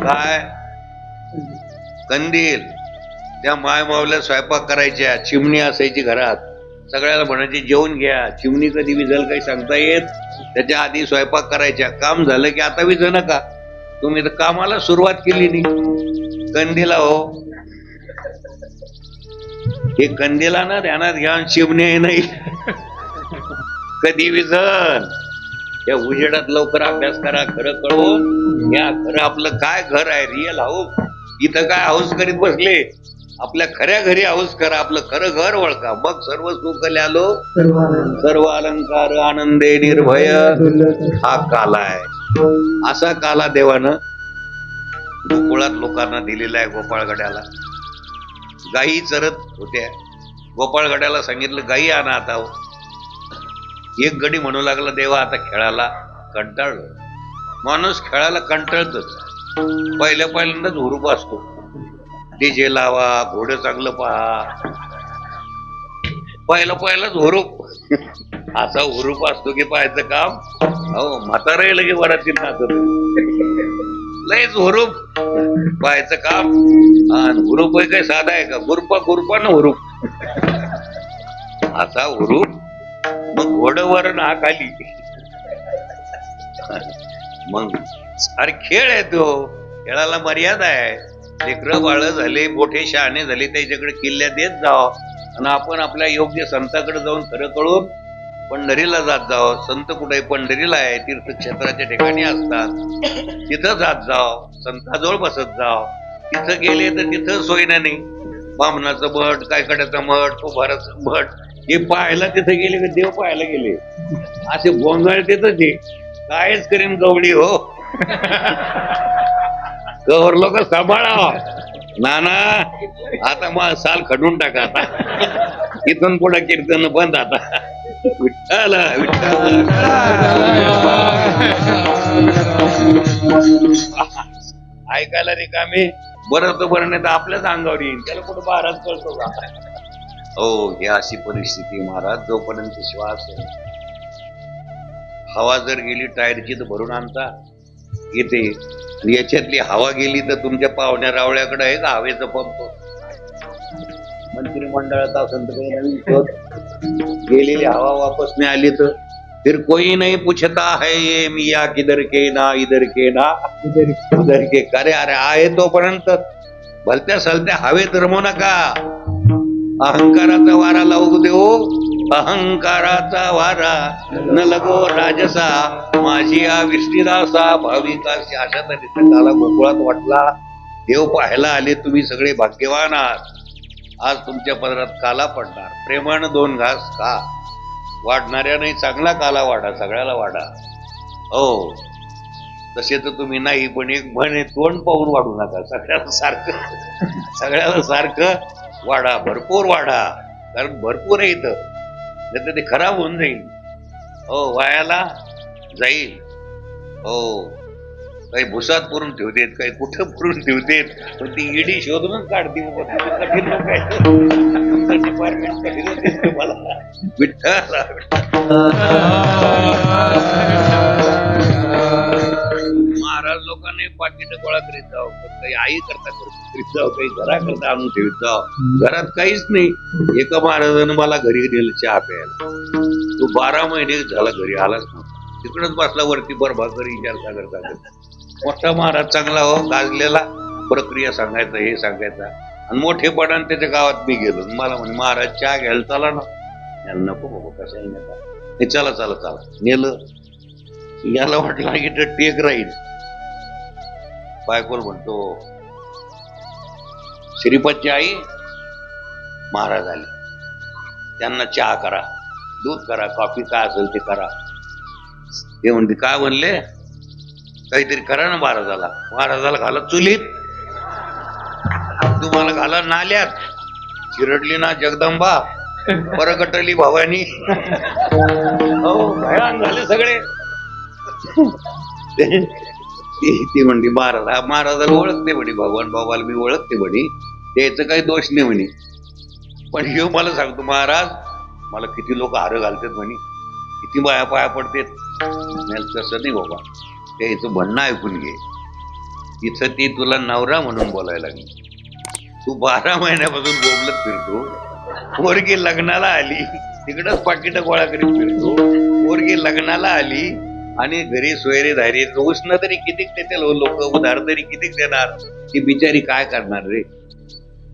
काय. कंदील त्या माय मावल्या स्वयंपाक करायच्या, चिमणी असायची घरात, सगळ्याला म्हणायचे जेवून घ्या, चिमणी कधी विजल काही सांगता येत. त्याच्या आधी स्वयंपाक करायच्या. काम झालं की आता विज नका, तुम्ही तर कामाला सुरुवात केली नाही. कंदीला हो, हे कंदीला ना ध्यानात घ्या, चिमणे नाही कधी विजन. या उजेडात लवकर अभ्यास करा, खरं कळवून या. खरं आपलं काय घर आहे, रिअल हाऊस. इथं काय हाऊस करीत बसले, आपल्या खऱ्या घरी हाऊस करा, आपलं खरं घर ओळखा, मग सर्व सुख ल्यालो सर्व अलंकार आनंदे निर्भय. हा काला आहे, असा काला देवानं गोकुळात लोकांना दिलेला आहे. गोपाळगड्याला गायी चरत होत्या, गोपाळगड्याला सांगितलं गायी आणा आता. एक गडी म्हणू लागला देवा आता खेळायला कंटाळलो. माणूस खेळायला कंटाळतच, पहिल्यांदाच हुरूप असतो. डीजे लावा, घोडं चांगलं पहा, पहिलाच हुरूप. असा हुरूप असतो की पाहायचं काम. हो म्हातारा लगे वरातीत नाचत, लयच हुरूप पाहायचं काम. आणि हुरूप काही साधा आहे का, गुरपानं हुरूप. असा हुरूप. मग घोडवर ना खाली, मग अरे खेळ आहे तो, खेळाला मर्यादा आहे. लेकरं बाळ झाले, मोठे शहाणे झाले, त्याच्याकडे किल्ल्या देत जावं. आणि आपण आपल्या योग्य संताकडे जाऊन खरं कळून पंढरीला जात जावं. संत कुठे पंढरीला आहे, तीर्थक्षेत्राच्या ठिकाणी असतात, तिथं जात जाव, संताजवळ बसत जाव. तिथं गेले तर तिथं सोयीना नाही. बामणाचं मठ, कायकड्याचा मठ, कुंभाराचं मठ, हे पाहायला तिथे गेले का देव पाहायला गेले असे गोंगाळ देतच आहे. कायच करीन गवळी हो गवर लोक सांभाळा नाना. आता मग साल खडून टाका, आता इथून पुढे कीर्तन बंद. आता विठ्ठल विठ्ठल ऐकायला रिकामे. बरं तर बरं नाही तर आपल्याच अंगावर येईल, त्याला कुठं महाराज कळतो का. हो ही अशी परिस्थिती महाराज. जोपर्यंत श्वास आहे, हवा जर गेली टायरची तर भरून आणता येते. याच्यातली हवा गेली तर तुमच्या पाहुण्या रावळ्याकडे आहे का हवेचं पंप. मंत्रिमंडळात असेल तर काही नवीन शोध. गेलेली हवा वापस नाही आली तर फिर कोई नहीं पूछता है ये मिया किधर के ना इधर के ना उधर के. अरे अरे आहे तोपर्यंत भलत्या सलत्या हवेत रमू नका. अहंकाराचा वारा लावू देऊ, अहंकाराचा वारा न लगो राजसा माझी या विष्णुदासा भाविकाशी. अशा तऱ्हेचा काला गोकुळात वाटला. देव पाहायला आले, तुम्ही सगळे भाग्यवान आहात. आज तुमच्या पदरात काला पडणार. प्रेमानं 2 घास खा. वाढणाऱ्या नाही, चांगला काला वाढा, सगळ्याला वाढा. हो तसे तर तुम्ही नाही, पण एक म्हण आहे, तोंड पाहून वाढू नका. सगळ्याला सारखं वाढा, भरपूर वाढा. कारण भरपूर आहे इथं, नाही तर ते खराब होऊन जाईल. हो वायाला जाईल. हो काही भुसात पुरून ठेवतेत, काही कुठं पुरून ठेवतेत, पण ती ईडी शोधूनच काढते. कठीण लोक आहे तुमचं डिपार्टमेंट, कठीण होते तुम्हाला. विठ्ठल महाराज लोकांनी पाकिट गोळा करीत जाव, काही आई करता करीत जाव, काही घराकरता आणून ठेवीत जाव. घरात काहीच नाही. एका महाराजानं मला घरी नेलं चहा प्यायला. तो 12 महिने झाला घरी आलाच नव्हता. तिकडच बसला वरती बरभाकर विचार करता. मोठा महाराज चांगला हो, गाजलेला, प्रक्रिया सांगायचा, हे सांगायचा. आणि मोठेपणाने त्याच्या गावात मी गेलो. मला म्हणे महाराज चहा घ्यायला चला ना. नको बाबा कशाला नका. हे चला चला चला नेलं. याला वाटलं की टेक राहील. बायकोल म्हणतो श्रीपतची आई महाराज आले, त्यांना चहा करा, दूध करा, कॉफी काय असेल ते करा. ते म्हणते काय म्हणले, काहीतरी करा ना महाराजाला. महाराजाला घाला चुलीत, तुम्हाला घाला नाल्यात. चिरडली ना जगदंबा परगटली भवानी. हो भयान झाले सगळे. ती म्हणली महाराजाला ओळखते म्हणे, भगवान बाबाला मी ओळखते म्हणे, त्याचं काही दोष नाही म्हणे. पण हे मला सांगतो महाराज, मला किती लोक हार घालतात म्हणे, किती बाया पाया पडतात. तसं नाही बाबा, त्याचं म्हणणं ऐकून घे. तिथं ती तुला नवरा म्हणून बोलायला लागली. तू 12 महिन्यापासून बोबलत फिरतो. पोरगी लग्नाला आली, तिकडच पाकिट गोळा करीत फिरतो. पोरगी लग्नाला आली आणि घरी सोयरे धारी उष्ण तरी कितीक देतील लोक, उधार तरी कितीक देणार. ती बिचारी काय करणार रे.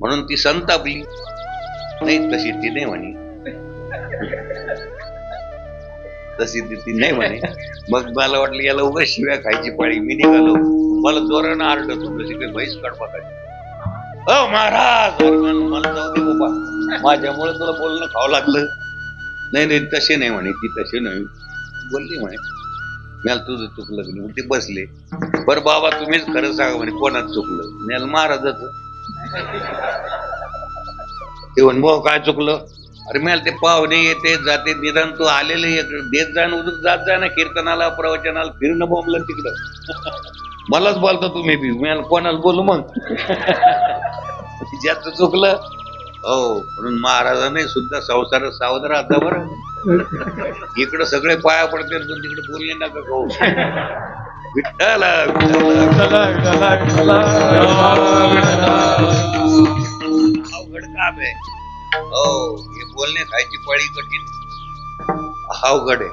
म्हणून ती संतापली. नाही तशी ती नाही म्हणे, तशी ती नाही म्हणे. मग मला वाटलं याला उगाच शिव्या खायची पाळी. मी निघालो, मला जोरानं आरडत होतं, जशी काही म्हैस कडपाकायची. हो महाराज, मला जाऊ दे बाबा, माझ्यामुळे तुला बोलणं खावं लागलं. नाही नाही तसे नाही म्हणे, ती तसे नाही बोलली म्हणे. मला तुझं चुकलं की नाही. ते बसले. बरं बाबा तुम्हीच खरं सांगा म्हणे, कोणाच चुकलं. मला महाराजाचं. ते म्हण भाऊ काय चुकलं. अरे मला ते पाहुणे येते जाते, निदान तू आलेले देत जाण उदूक जात जा ना, कीर्तनाला प्रवचनाला फिरणं बोंबलं तिकडं. मलाच बोलता तुम्ही बी. मला कोणाला बोलू मग. ज्याचं चुकलं. हो म्हणून महाराजाने सुद्धा संसार सावध राहता बरं. इकडं सगळे पाया पडते, पण तिकडे बोलले नका भाऊ. विठ्ठल अवघड काम आहे. हो हे बोलणे खायची पळी कठीण अवघड आहे.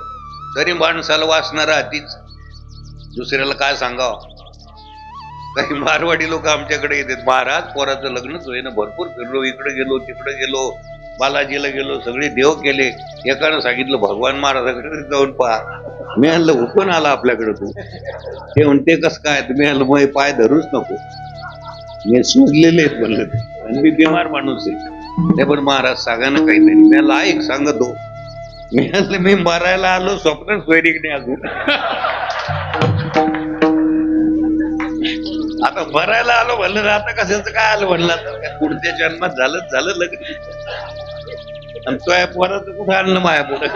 तरी माणसाला वासना राहतीच, दुसऱ्याला काय सांगावं. काही मारवाडी लोक आमच्याकडे येतात, महाराज पोराचं लग्नच होईना, भरपूर फिरलो, इकडे गेलो तिकडे गेलो, बालाजीला गेलो, सगळे देव केले. एकानं सांगितलं भगवान महाराजाकडे जाऊन पहा. मी म्हणलं हुकून आला आपल्याकडे तू. ते म्हणते कसं काय. तुम्ही म्हणलं मग पाय धरूच नको, मी सुजलेले आहेत म्हणलं, आणि मी बिमार माणूस आहे. ते पण महाराज सांगा ना काहीतरी. मी म्हणलं ऐक सांगतो. मी म्हणलं मी मरायला आलो, स्वप्न सोयरीक नाही अजून. आता मरायला आलो म्हणलं, आता कशाचं काय आलं म्हणलं, आता पुढच्या जन्मात झालं लग्न. आणि तो या पोराचं कुठं आणलं माया पुढं.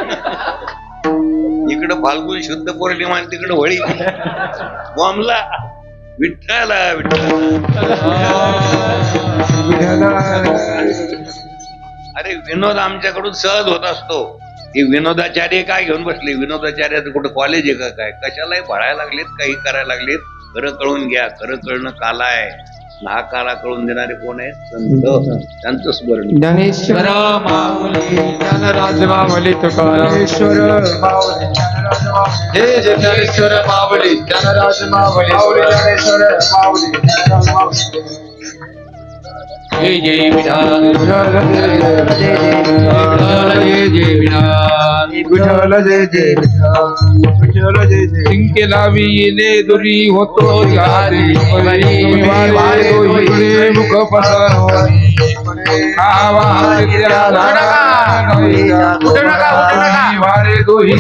इकडं फाल्गुन शुद्ध पौर्णिमा आणि तिकडं होळी. बॉम्बला विठ्ठला अरे विनोद आमच्याकडून सहज होत असतो. हे विनोदाचार्य काय घेऊन बसले. विनोदाचार्याचं कुठं कॉलेज आहे का काय. कशालाही भळायला लागलेत, काही करायला लागलेत. खरं कळून घ्या, खरं कळणं काला आहे. हा काला कळून देणारे कोण आहेत. संत. त्यांचं स्मरण. ज्ञानेश्वर माऊली ज्ञानराज माऊली तुकारामेश्वर माऊली ज्ञानराज माऊली. जय जय ज्ञानेश्वर माऊली ज्ञानराज माऊली ज्ञानेश्वर माऊली ज्ञानराज माऊली. जय जय विठाल जय जय विठाल जय जय विठाल जय जय. सिंके लावी येणे दुरी होतो घारी, वारे मुख पसरवणे. वारे दोही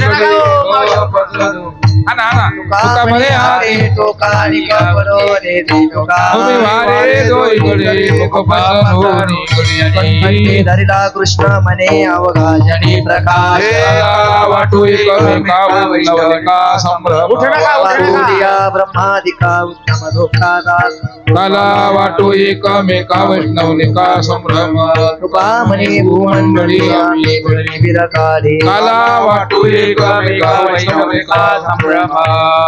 तुका म्हणे हाती टोकानिका बरोरे तुम्ही वारे दोईकडे मुख पसरवणे. धरिला कृष्ण म्हणे अवघा जनी प्रकाश. वाटू एकमेका वैष्णविका संभ्रम. ब्रह्मादिका उत्तम धोकादास. काला वाटू एकमेका वैष्णविका संभ्रम. तुका म्हणे भूमंडळी आम्ही विरकाले. काला वाटू एकमेका वैष्णविका संभ्रम.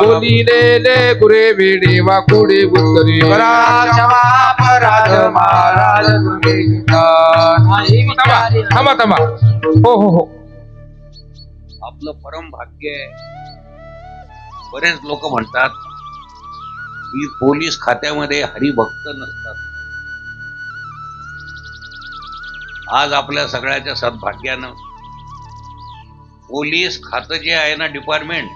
बोलिलेले गुरे वेडे वाकुडे उत्तरे. पराज महाराज थांबा. हो आपलं परम भाग्य आहे. बरेच लोक म्हणतात की पोलीस खात्यामध्ये हरिभक्त नसतात. आज आपल्या सगळ्याच्या सद्भाग्यानं पोलीस खातं जे आहे ना डिपार्टमेंट,